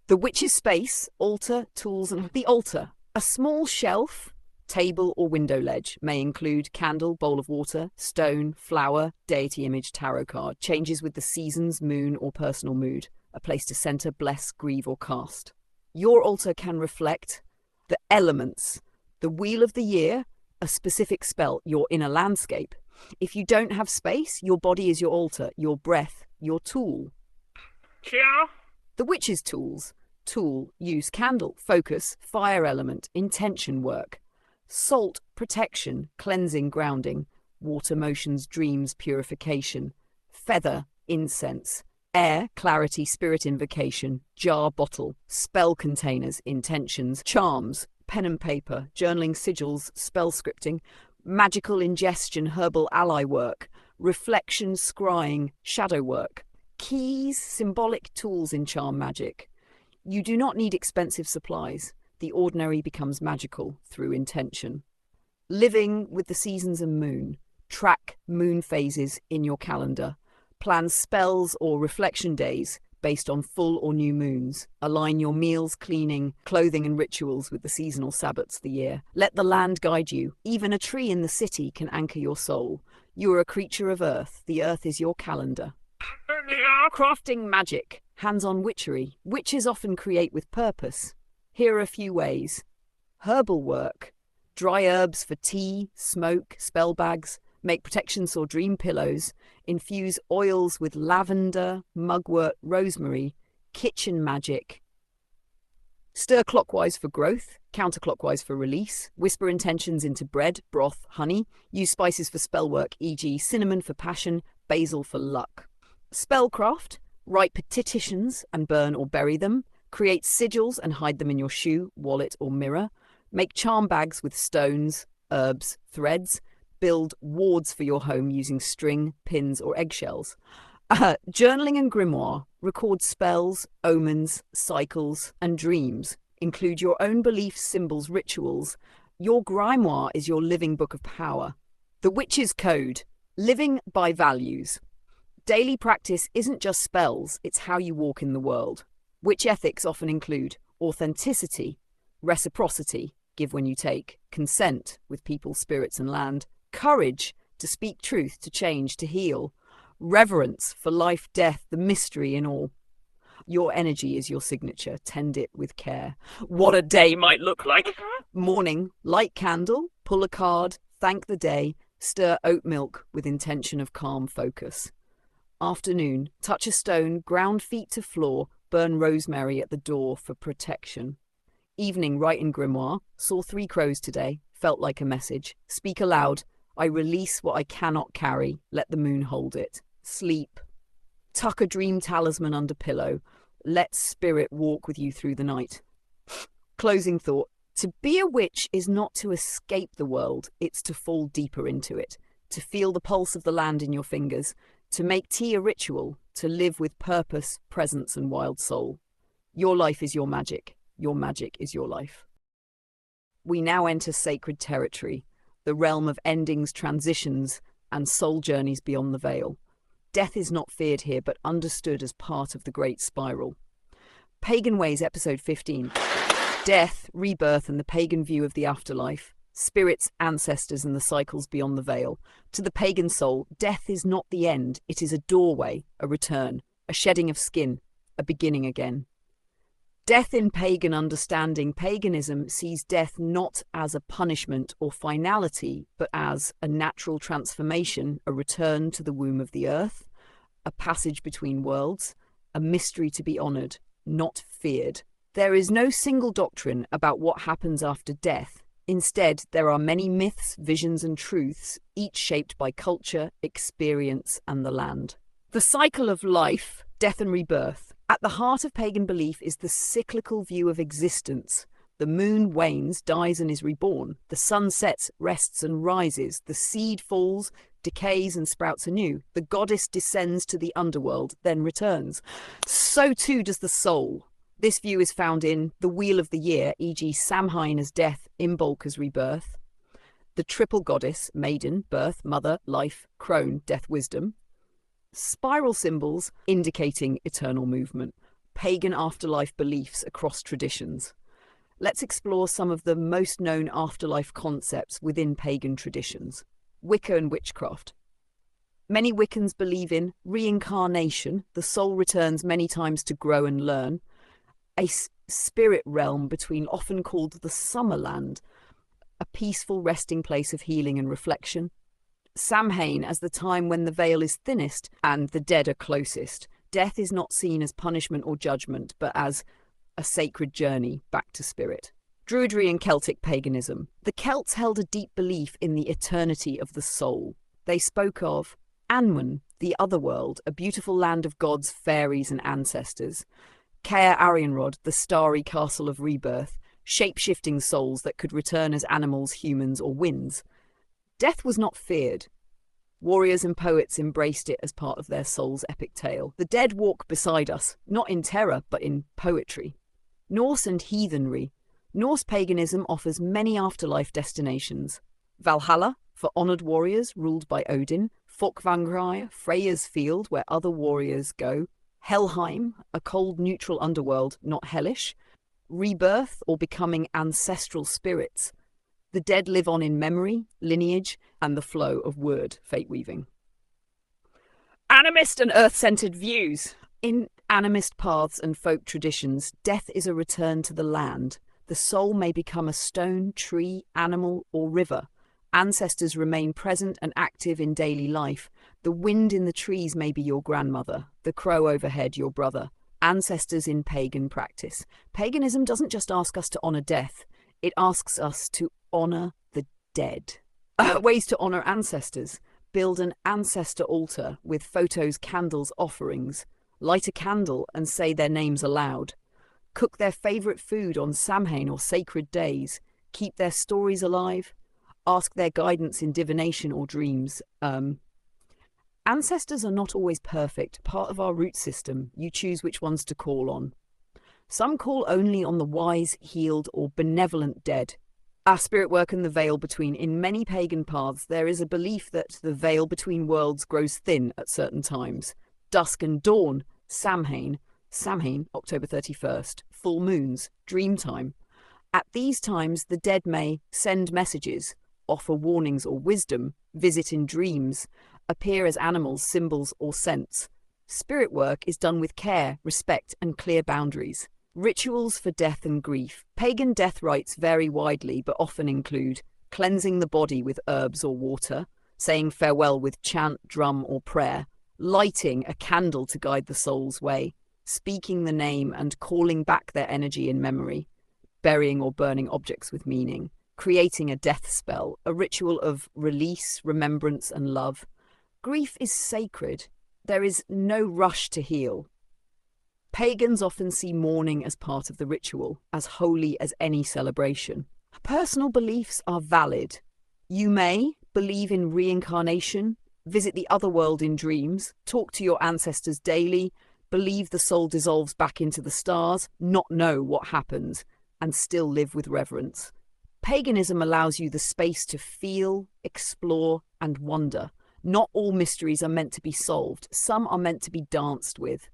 A: witch's space, altar, tools, and the altar. A small shelf, table, or window ledge may include candle, bowl of water, stone, flower, deity image, tarot card. Changes with the seasons, moon, or personal mood. A place to center, bless, grieve, or cast. Your altar can reflect the elements, the wheel of the year, a specific spell, your inner landscape. If you don't have space, your body is your altar, your breath, your tool.
B: Yeah.
A: The witch's tools. Tool, use candle, focus, fire element, intention work. Salt, protection, cleansing, grounding. Water, motions, dreams, purification. Feather, incense. Air, clarity, spirit invocation. Jar, bottle. Spell containers, intentions. Charms, pen and paper, journaling, sigils, spell scripting. Magical ingestion, herbal ally work. Reflection, scrying, shadow work. Keys, symbolic tools in charm magic. You do not need expensive supplies. The ordinary becomes magical through intention. Living with the seasons and moon. Track moon phases in your calendar. Plan spells or reflection days based on full or new moons. Align your meals, cleaning, clothing and rituals with the seasonal Sabbats of the year. Let the land guide you. Even a tree in the city can anchor your soul. You are a creature of earth. The earth is your calendar. Crafting magic. Hands-on witchery. Witches often create with purpose. Here are a few ways. Herbal work. Dry herbs for tea, smoke, spell bags. Make protections or dream pillows. Infuse oils with lavender, mugwort, rosemary. Kitchen magic. Stir clockwise for growth, counterclockwise for release. Whisper intentions into bread, broth, honey. Use spices for spell work, e.g. cinnamon for passion, basil for luck. Spellcraft. Write petitions and burn or bury them. Create sigils and hide them in your shoe, wallet, or mirror. Make charm bags with stones, herbs, threads. Build wards for your home using string, pins, or eggshells. Journaling and grimoire. Record spells, omens, cycles, and dreams. Include your own beliefs, symbols, rituals. Your grimoire is your living book of power. The Witch's Code. Living by values. Daily practice isn't just spells, it's how you walk in the world. Witch ethics often include authenticity, reciprocity, give when you take, consent with people, spirits, and land, courage to speak truth, to change, to heal, reverence for life, death, the mystery in all. Your energy is your signature. Tend it with care.
B: What a day might look like.
A: Morning, light candle, pull a card, thank the day, stir oat milk with intention of calm focus. Afternoon, touch a stone, ground feet to floor, burn rosemary at the door for protection. Evening, write in grimoire, saw 3 crows today, felt like a message. Speak aloud, I release what I cannot carry, let the moon hold it. Sleep. Tuck a dream talisman under pillow, let spirit walk with you through the night. Closing thought, to be a witch is not to escape the world, it's to fall deeper into it, to feel the pulse of the land in your fingers, to make tea a ritual, to live with purpose, presence, and wild soul. Your life is your magic is your life. We now enter sacred territory, the realm of endings, transitions, and soul journeys beyond the veil. Death is not feared here, but understood as part of the great spiral. Pagan Ways, episode 15. Death, rebirth, and the pagan view of the afterlife. Spirits, ancestors, and the cycles beyond the veil. To the pagan soul, death is not the end. It is a doorway, a return, a shedding of skin, a beginning again. Death in pagan understanding. Paganism sees death not as a punishment or finality, but as a natural transformation, a return to the womb of the earth, a passage between worlds, a mystery to be honoured, not feared. There is no single doctrine about what happens after death. Instead, there are many myths, visions, and truths, each shaped by culture, experience, and the land. The cycle of life, death and rebirth. At the heart of pagan belief is the cyclical view of existence. The moon wanes, dies and is reborn. The sun sets, rests and rises. The seed falls, decays and sprouts anew. The goddess descends to the underworld, then returns. So too does the soul. This view is found in the Wheel of the Year, e.g. Samhain as death, Imbolc as rebirth. The triple goddess, maiden, birth, mother, life, crone, death, wisdom. Spiral symbols indicating eternal movement. Pagan afterlife beliefs across traditions. Let's explore some of the most known afterlife concepts within pagan traditions. Wicca and witchcraft. Many Wiccans believe in reincarnation. The soul returns many times to grow and learn. A spirit realm between, often called the Summerland, a peaceful resting place of healing and reflection. Samhain as the time when the veil is thinnest and the dead are closest. Death is not seen as punishment or judgment, but as a sacred journey back to spirit. Druidry and Celtic paganism. The Celts held a deep belief in the eternity of the soul. They spoke of Annwn, the otherworld, a beautiful land of gods, fairies and ancestors. Caer Arianrhod, the starry castle of rebirth, shape-shifting souls that could return as animals, humans or winds. Death was not feared. Warriors and poets embraced it as part of their soul's epic tale. The dead walk beside us, not in terror, but in poetry. Norse and heathenry. Norse paganism offers many afterlife destinations. Valhalla, for honoured warriors ruled by Odin. Folkvangreir, Freya's field, where other warriors go. Helheim, a cold, neutral underworld, not hellish. Rebirth, or becoming ancestral spirits. The dead live on in memory, lineage, and the flow of word, fate weaving.
B: Animist and earth-centered views.
A: In animist paths and folk traditions, death is a return to the land. The soul may become a stone, tree, animal, or river. Ancestors remain present and active in daily life. The wind in the trees may be your grandmother, the crow overhead your brother. Ancestors in pagan practice. Paganism doesn't just ask us to honour death, it asks us to honour the dead. Ways to honour ancestors. Build an ancestor altar with photos, candles, offerings. Light a candle and say their names aloud. Cook their favourite food on Samhain or sacred days. Keep their stories alive. Ask their guidance in divination or dreams. Ancestors are not always perfect, part of our root system. You choose which ones to call on. Some call only on the wise, healed, or benevolent dead. Spirit work and the veil between. In many pagan paths, there is a belief that the veil between worlds grows thin at certain times. Dusk and dawn, Samhain, October 31st, full moons, dream time. At these times, the dead may send messages, offer warnings or wisdom, visit in dreams, appear as animals, symbols, or scents. Spirit work is done with care, respect, and clear boundaries. Rituals for death and grief. Pagan death rites vary widely, but often include cleansing the body with herbs or water, saying farewell with chant, drum, or prayer, lighting a candle to guide the soul's way, speaking the name and calling back their energy in memory, burying or burning objects with meaning, creating a death spell, a ritual of release, remembrance, and love. Grief is sacred. There is no rush to heal. Pagans often see mourning as part of the ritual, as holy as any celebration. Personal beliefs are valid. You may believe in reincarnation, visit the other world in dreams, talk to your ancestors daily, believe the soul dissolves back into the stars, not know what happens, and still live with reverence. Paganism allows you the space to feel, explore, and wonder. Not all mysteries are meant to be solved. Some are meant to be danced with.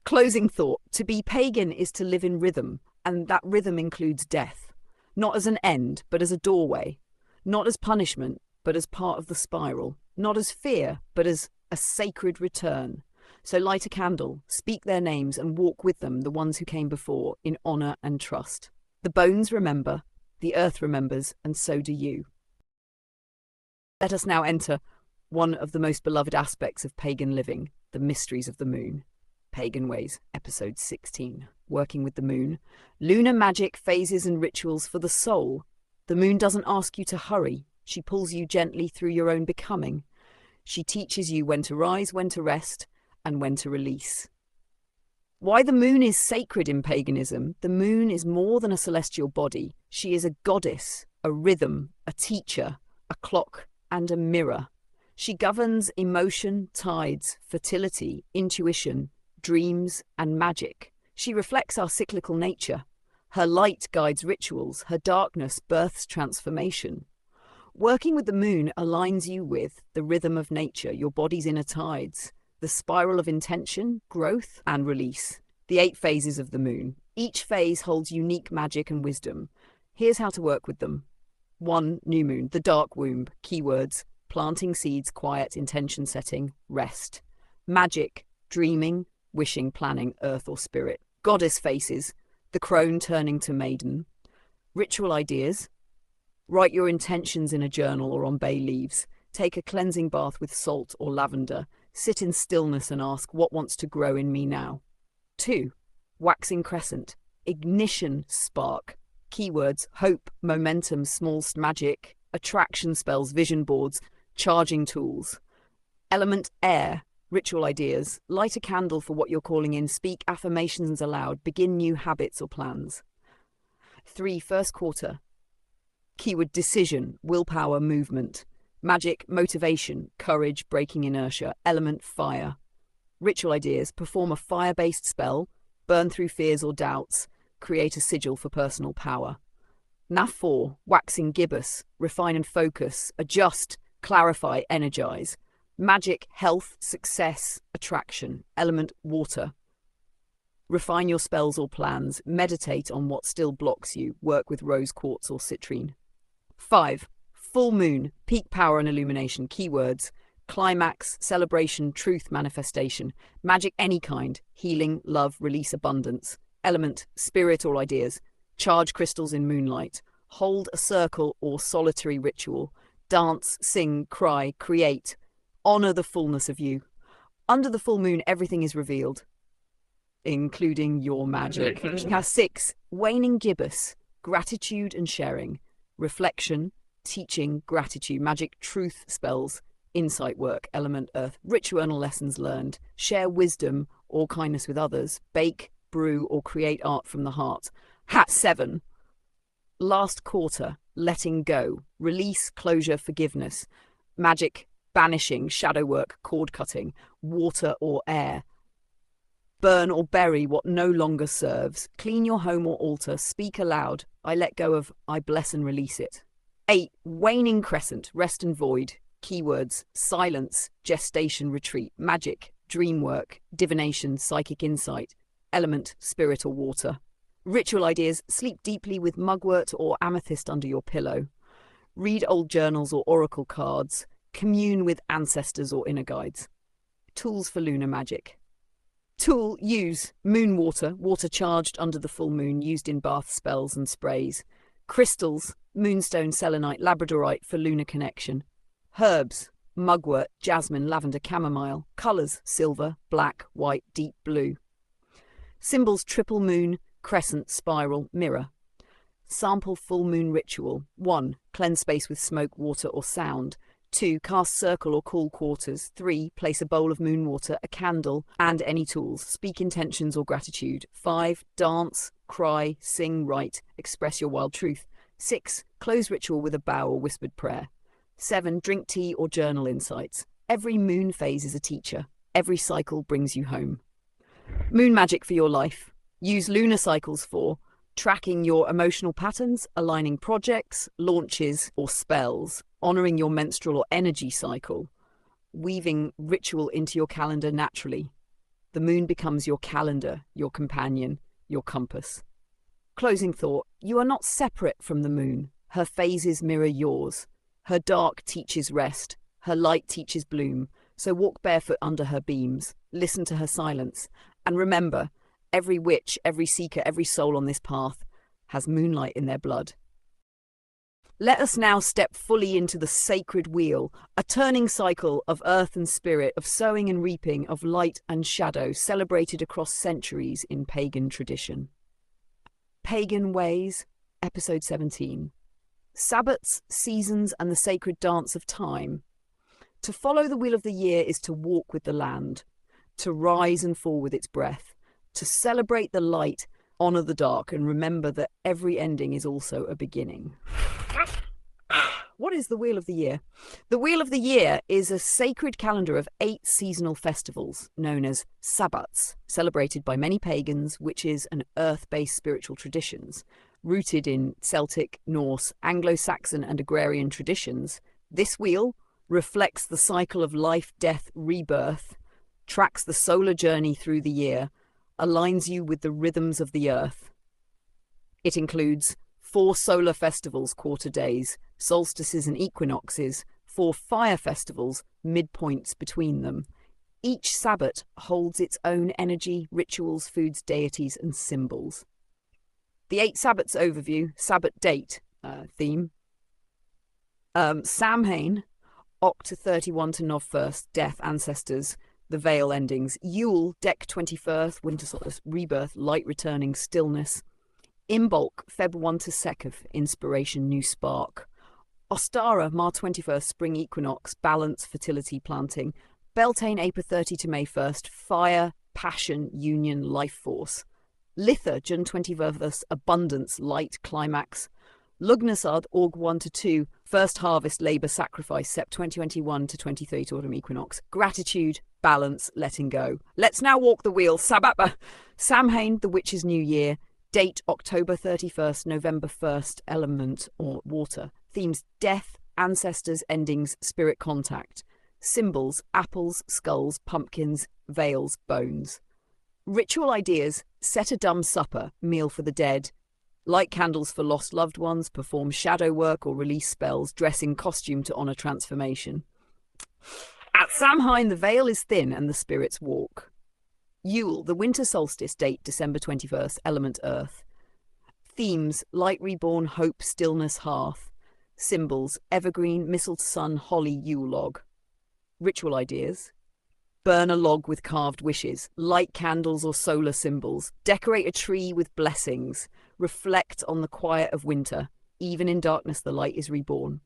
A: Closing thought. To be pagan is to live in rhythm, and that rhythm includes death. Not as an end, but as a doorway. Not as punishment, but as part of the spiral. Not as fear, but as a sacred return. So light a candle, speak their names, and walk with them, the ones who came before, in honour and trust. The bones remember, the earth remembers, and so do you. Let us now enter one of the most beloved aspects of pagan living, the mysteries of the moon. Pagan Ways, Episode 16. Working with the moon. Lunar magic, phases and rituals for the soul. The moon doesn't ask you to hurry. She pulls you gently through your own becoming. She teaches you when to rise, when to rest, and when to release. Why the moon is sacred in paganism. The moon is more than a celestial body. She is a goddess, a rhythm, a teacher, a clock, and a mirror. She governs emotion, tides, fertility, intuition, dreams, and magic. She reflects our cyclical nature. Her light guides rituals. Her darkness births transformation. Working with the moon aligns you with the rhythm of nature, your body's inner tides, the spiral of intention, growth, and release. The 8 phases of the moon. Each phase holds unique magic and wisdom. Here's how to work with them. 1. New moon, the dark womb. Keywords: planting seeds, quiet, intention setting, rest. Magic: dreaming, wishing, planning, earth or spirit. Goddess faces: the crone turning to maiden. Ritual ideas: write your intentions in a journal or on bay leaves. Take a cleansing bath with salt or lavender. Sit in stillness and ask, what wants to grow in me now? 2. Waxing crescent. Ignition spark. Keywords: hope, momentum, small magic, attraction spells, vision boards, charging tools. Element air. Ritual ideas: light a candle for what you're calling in, speak affirmations aloud, begin new habits or plans. 3. First quarter. Keyword: decision, willpower, movement. Magic: motivation, courage, breaking inertia. Element fire. Ritual ideas: perform a fire-based spell, burn through fears or doubts, create a sigil for personal power. Nav 4. Waxing gibbous, refine and focus, adjust, clarify, energize. Magic: health, success, attraction. Element water. Refine your spells or plans, meditate on what still blocks you, work with rose quartz or citrine. 5. Full moon, peak power and illumination. Keywords: climax, celebration, truth, manifestation. Magic any kind, healing, love, release, abundance. Element spirit or ideas. Charge crystals in moonlight. Hold a circle or solitary ritual. Dance, sing, cry, create. Honor the fullness of you. Under the full moon, everything is revealed, including your magic. 6. Waning gibbous, gratitude and sharing. Reflection, teaching, gratitude, magic, truth spells, insight work. Element earth. Ritual lessons learned. Share wisdom or kindness with others. Bake, brew, or create art from the heart. 7. Last quarter. Letting go. Release, closure, forgiveness. Magic: banishing, shadow work, cord cutting, water or air. Burn or bury what no longer serves. Clean your home or altar. Speak aloud. I let go of, I bless and release it. 8. Waning crescent, rest and void. Keywords: silence, gestation, retreat. Magic: dream work, divination, psychic insight. Element spirit or water. Ritual ideas: sleep deeply with mugwort or amethyst under your pillow. Read old journals or oracle cards. Commune with ancestors or inner guides. Tools for lunar magic. Tool: use moon water, water charged under the full moon, used in bath spells and sprays. Crystals: moonstone, selenite, labradorite for lunar connection. Herbs: mugwort, jasmine, lavender, chamomile. Colours: silver, black, white, deep blue. Symbols: triple moon, crescent, spiral, mirror. Sample full moon ritual. 1. Cleanse space with smoke, water, or sound. 2. Cast circle or cool quarters. 3. Place a bowl of moon water, a candle, and any tools. Speak intentions or gratitude. 5. Dance, cry, sing, write, express your wild truth. 6. Close ritual with a bow or whispered prayer. 7. Drink tea or journal insights. Every moon phase is a teacher. Every cycle brings you home. Moon magic for your life. Use lunar cycles for tracking your emotional patterns, aligning projects, launches, or spells, honoring your menstrual or energy cycle, weaving ritual into your calendar naturally. The moon becomes your calendar, your companion, your compass. Closing thought: you are not separate from the moon. Her phases mirror yours. Her dark teaches rest. Her light teaches bloom. So walk barefoot under her beams. Listen to her silence. And remember, every witch, every seeker, every soul on this path has moonlight in their blood. Let us now step fully into the sacred wheel, a turning cycle of earth and spirit, of sowing and reaping, of light and shadow, celebrated across centuries in pagan tradition. Pagan Ways, Episode 17. Sabbats, seasons, and the sacred dance of time. To follow the wheel of the year is to walk with the land, to rise and fall with its breath, To celebrate the light, honor the dark, and remember that every ending is also a beginning. What is the Wheel of the Year? The Wheel of the Year is a sacred calendar of 8 seasonal festivals known as sabbats, celebrated by many pagans, witches, and earth-based spiritual traditions. Rooted in Celtic, Norse, Anglo-Saxon, and agrarian traditions, this wheel reflects the cycle of life, death, rebirth, tracks the solar journey through the year, aligns you with the rhythms of the earth. It includes 4 solar festivals, quarter days, solstices and equinoxes, 4 fire festivals, midpoints between them. Each Sabbat holds its own energy, rituals, foods, deities, and symbols. The 8 Sabbats overview, Sabbat date, theme. Samhain, Oct 31 to Nov 1st, death, ancestors, the veil endings. Yule, Dec 21st, winter solstice, rebirth, light returning, stillness. Imbolc, Feb 1 to Sekov, inspiration, new spark. Ostara, Mar 21st, spring equinox, balance, fertility, planting. Beltane, April 30 to May 1st, fire, passion, union, life force. Litha, June 21st, abundance, light, climax. Lugnasad, Aug 1 to 2, first harvest, labour, sacrifice, Sept 2021 to 2030, autumn equinox. Gratitude, balance, letting go. Let's now walk the wheel. Sababa. Samhain, the witch's new year. Date, October 31st, November 1st, element or water. Themes, death, ancestors, endings, spirit contact. Symbols, apples, skulls, pumpkins, veils, bones. Ritual ideas, set a dumb supper, meal for the dead. Light candles for lost loved ones, perform shadow work or release spells, dress in costume to honour transformation. At Samhain, the veil is thin and the spirits walk. Yule, the winter solstice, date December 21st, element earth. Themes, light reborn, hope, stillness, hearth. Symbols, evergreen, mistled sun, holly, Yule log. Ritual ideas, burn a log with carved wishes, light candles or solar symbols, decorate a tree with blessings, reflect on the quiet of winter, even in darkness the light is reborn.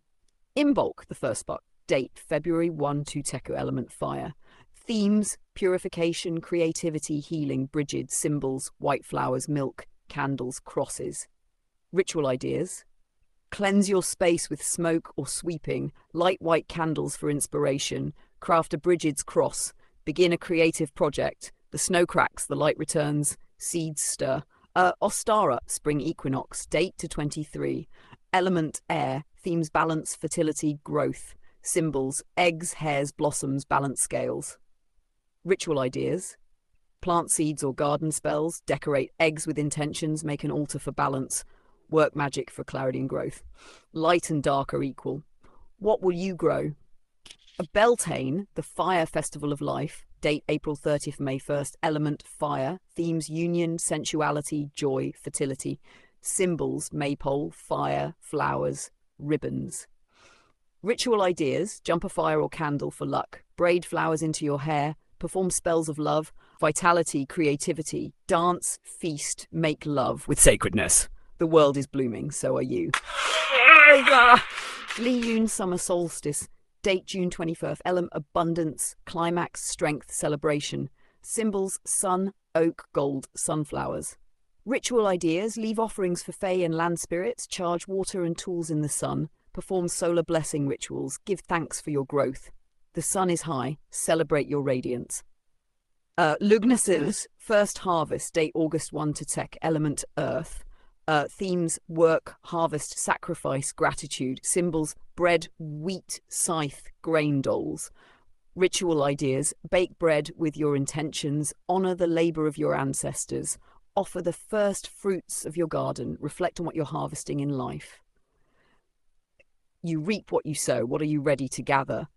A: Imbolc, the first spark, date February 1 to Teku, element fire. Themes, purification, creativity, healing, bridges, symbols, white flowers, milk, candles, crosses. Ritual ideas, cleanse your space with smoke or sweeping, light white candles for inspiration, craft a Bridget's cross, begin a creative project, the snow cracks, the light returns, seeds stir. Ostara, spring equinox, date to 23, element air, themes balance, fertility, growth, symbols, eggs, hairs, blossoms, balance scales. Ritual ideas, plant seeds or garden spells, decorate eggs with intentions, make an altar for balance, work magic for clarity and growth. Light and dark are equal. What will you grow? A Beltane, the fire festival of life, date April 30th, May 1st, element fire, themes union, sensuality, joy, fertility, symbols, maypole, fire, flowers, ribbons. Ritual ideas, jump a fire or candle for luck, braid flowers into your hair, perform spells of love, vitality, creativity, dance, feast, make love with sacredness. The world is blooming, so are you. Liyun, summer solstice, date June 21st, element abundance, climax, strength, celebration. Symbols, sun, oak, gold, sunflowers. Ritual ideas, leave offerings for fae and land spirits, charge water and tools in the sun, perform solar blessing rituals, give thanks for your growth. The sun is high, celebrate your radiance. Lugnasil's first harvest, date August 1 to Tek, element earth. Themes, work, harvest, sacrifice, gratitude. Symbols, bread, wheat, scythe, grain dolls. Ritual ideas, bake bread with your intentions, honour the labour of your ancestors, offer the first fruits of your garden, reflect on what you're harvesting in life. You reap what you sow. What are you ready to gather?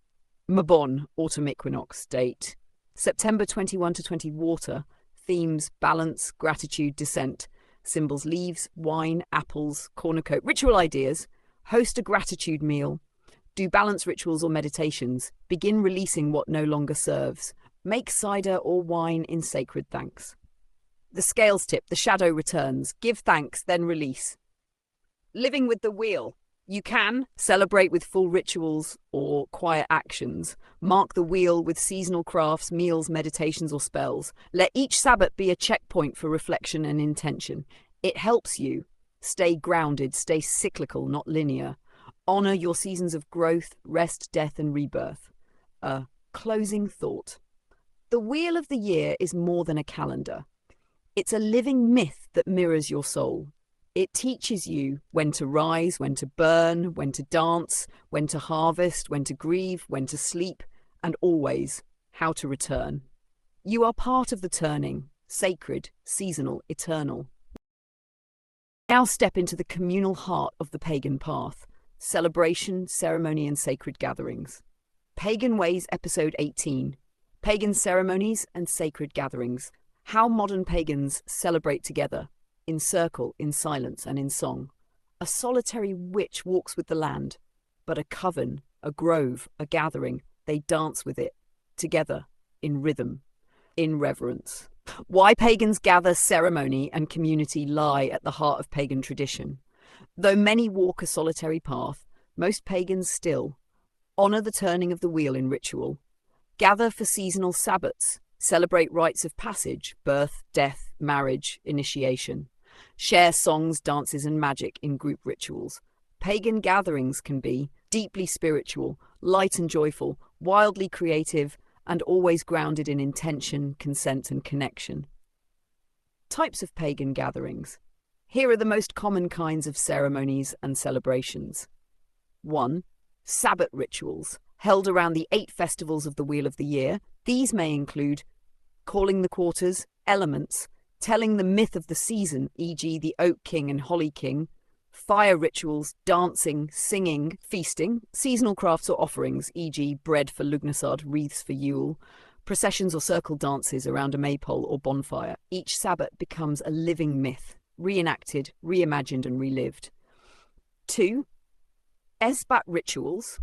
A: Mabon, autumn equinox, date September 21 to 20, water. Themes, balance, gratitude, descent. Symbols, leaves, wine, apples, cornucopia. Ritual ideas, host a gratitude meal. Do balance rituals or meditations. Begin releasing what no longer serves. Make cider or wine in sacred thanks. The scales tip, the shadow returns. Give thanks, then release. Living with the wheel. You can celebrate with full rituals or quiet actions. Mark the wheel with seasonal crafts, meals, meditations, or spells. Let each Sabbath be a checkpoint for reflection and intention. It helps you stay grounded, stay cyclical, not linear. Honor your seasons of growth, rest, death, and rebirth. A closing thought. The wheel of the year is more than a calendar. It's a living myth that mirrors your soul. It teaches you when to rise, when to burn, when to dance, when to harvest, when to grieve, when to sleep, and always how to return. You are part of the turning, sacred, seasonal, eternal. Now step into the communal heart of the pagan path. Celebration, ceremony, and sacred gatherings. Pagan Ways, Episode 18. Pagan ceremonies and sacred gatherings. How modern pagans celebrate together. In circle, in silence, and in song. A solitary witch walks with the land, but a coven, a grove, a gathering, they dance with it, together, in rhythm, in reverence. Why pagans gather, ceremony, and community lie at the heart of pagan tradition. Though many walk a solitary path, most pagans still honor the turning of the wheel in ritual, gather for seasonal Sabbaths, celebrate rites of passage, birth, death, marriage, initiation. Share songs, dances, and magic in group rituals. Pagan gatherings can be deeply spiritual, light and joyful, wildly creative, and always grounded in intention, consent, and connection. Types of pagan gatherings. Here are the most common kinds of ceremonies and celebrations. 1. Sabbath rituals, held around the 8 festivals of the Wheel of the Year. These may include calling the quarters, elements, telling the myth of the season, e.g. the Oak King and Holly King, fire rituals, dancing, singing, feasting, seasonal crafts or offerings, e.g. bread for Lugnasad, wreaths for Yule, processions or circle dances around a maypole or bonfire. Each Sabbath becomes a living myth, reenacted, reimagined and relived. 2. Esbat rituals.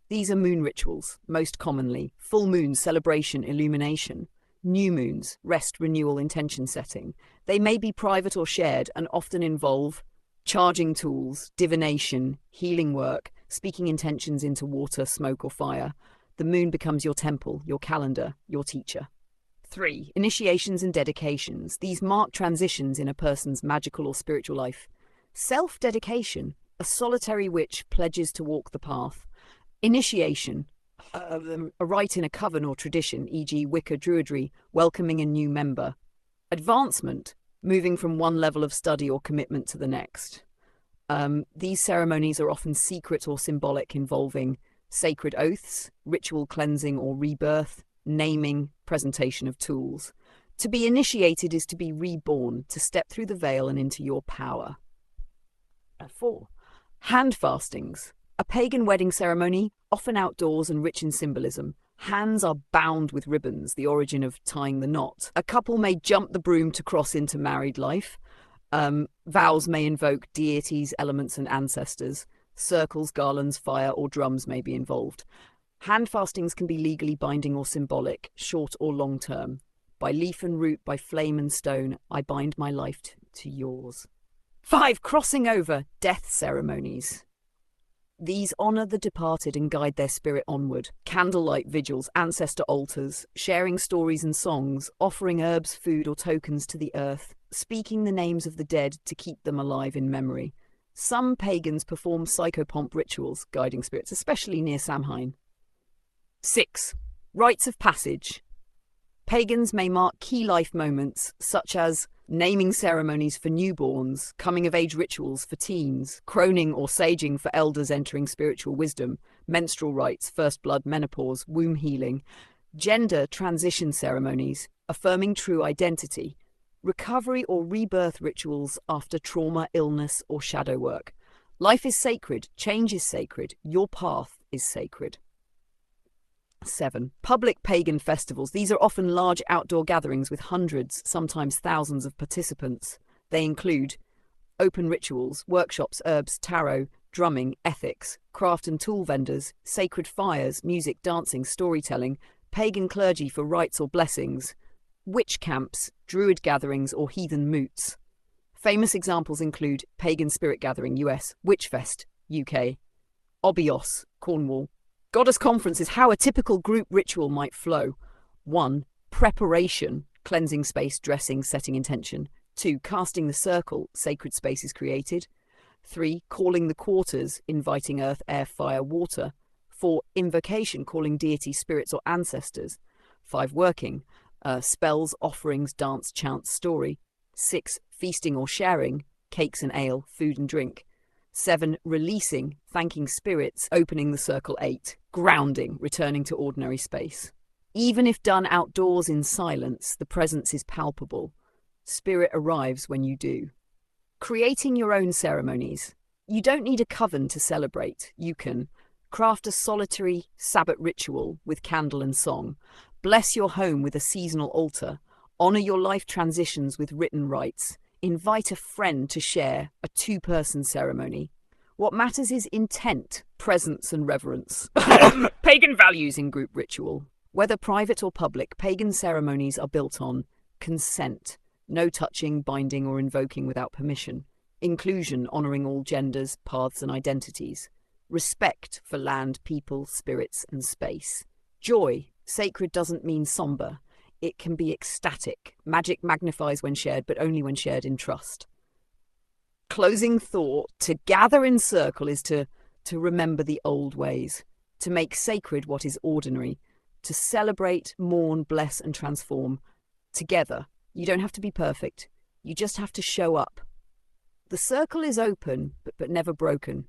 A: These are moon rituals, most commonly. Full moon, celebration, illumination. New moons, rest, renewal, intention setting. They may be private or shared and often involve charging tools, divination, healing work, speaking intentions into water, smoke or fire. The moon becomes your temple, your calendar, your teacher. 3. Initiations and dedications. These mark transitions in a person's magical or spiritual life. Self-dedication. A solitary witch pledges to walk the path. Initiation. A rite in a coven or tradition, e.g. Wicca Druidry, welcoming a new member. Advancement, moving from one level of study or commitment to the next. These ceremonies are often secret or symbolic, involving sacred oaths, ritual cleansing or rebirth, naming, presentation of tools. To be initiated is to be reborn, to step through the veil and into your power. 4. Hand fastings. A pagan wedding ceremony, often outdoors and rich in symbolism. Hands are bound with ribbons, the origin of tying the knot. A couple may jump the broom to cross into married life. Vows may invoke deities, elements, and ancestors. Circles, garlands, fire, or drums may be involved. Hand fastings can be legally binding or symbolic, short or long term. By leaf and root, by flame and stone, I bind my life to yours. 5. Crossing over, death ceremonies. These honour the departed and guide their spirit onward. Candlelight vigils, ancestor altars, sharing stories and songs, offering herbs, food or tokens to the earth, speaking the names of the dead to keep them alive in memory. Some pagans perform psychopomp rituals, guiding spirits, especially near Samhain. 6. Rites of passage. Pagans may mark key life moments, such as naming ceremonies for newborns, coming-of-age rituals for teens, croning or saging for elders entering spiritual wisdom, menstrual rites, first blood, menopause, womb healing, gender transition ceremonies, affirming true identity, recovery or rebirth rituals after trauma, illness, or shadow work. Life is sacred, change is sacred, your path is sacred. 7. Public pagan festivals. These are often large outdoor gatherings with hundreds, sometimes thousands of participants. They include open rituals, workshops, herbs, tarot, drumming, ethics, craft and tool vendors, sacred fires, music, dancing, storytelling, pagan clergy for rites or blessings, witch camps, druid gatherings or heathen moots. Famous examples include Pagan Spirit Gathering US, Witchfest UK. Obios, Cornwall. Goddess Conference is how a typical group ritual might flow. 1. Preparation, cleansing space, dressing, setting intention. 2. Casting the circle, sacred space is created. 3. Calling the quarters, inviting earth, air, fire, water. 4. Invocation, calling deity, spirits, or ancestors. 5. Working, spells, offerings, dance, chant, story. 6. Feasting or sharing, cakes and ale, food and drink. 7. Releasing, thanking spirits, opening the circle. 8. Grounding, returning to ordinary space. Even if done outdoors in silence, the presence is palpable. Spirit arrives when you do. Creating your own ceremonies. You don't need a coven to celebrate. You can craft a solitary Sabbath ritual with candle and song. Bless your home with a seasonal altar. Honor your life transitions with written rites. Invite a friend to share a 2-person ceremony. What matters is intent, presence, and reverence. Pagan values in group ritual. Whether private or public, pagan ceremonies are built on consent, no touching, binding, or invoking without permission. Inclusion, honoring all genders, paths, and identities. Respect for land, people, spirits, and space. Joy, sacred doesn't mean somber. It can be ecstatic. Magic magnifies when shared, but only when shared in trust. Closing thought, to gather in circle is to remember the old ways, to make sacred what is ordinary, to celebrate, mourn, bless, and transform. Together, you don't have to be perfect. You just have to show up. The circle is open, but never broken.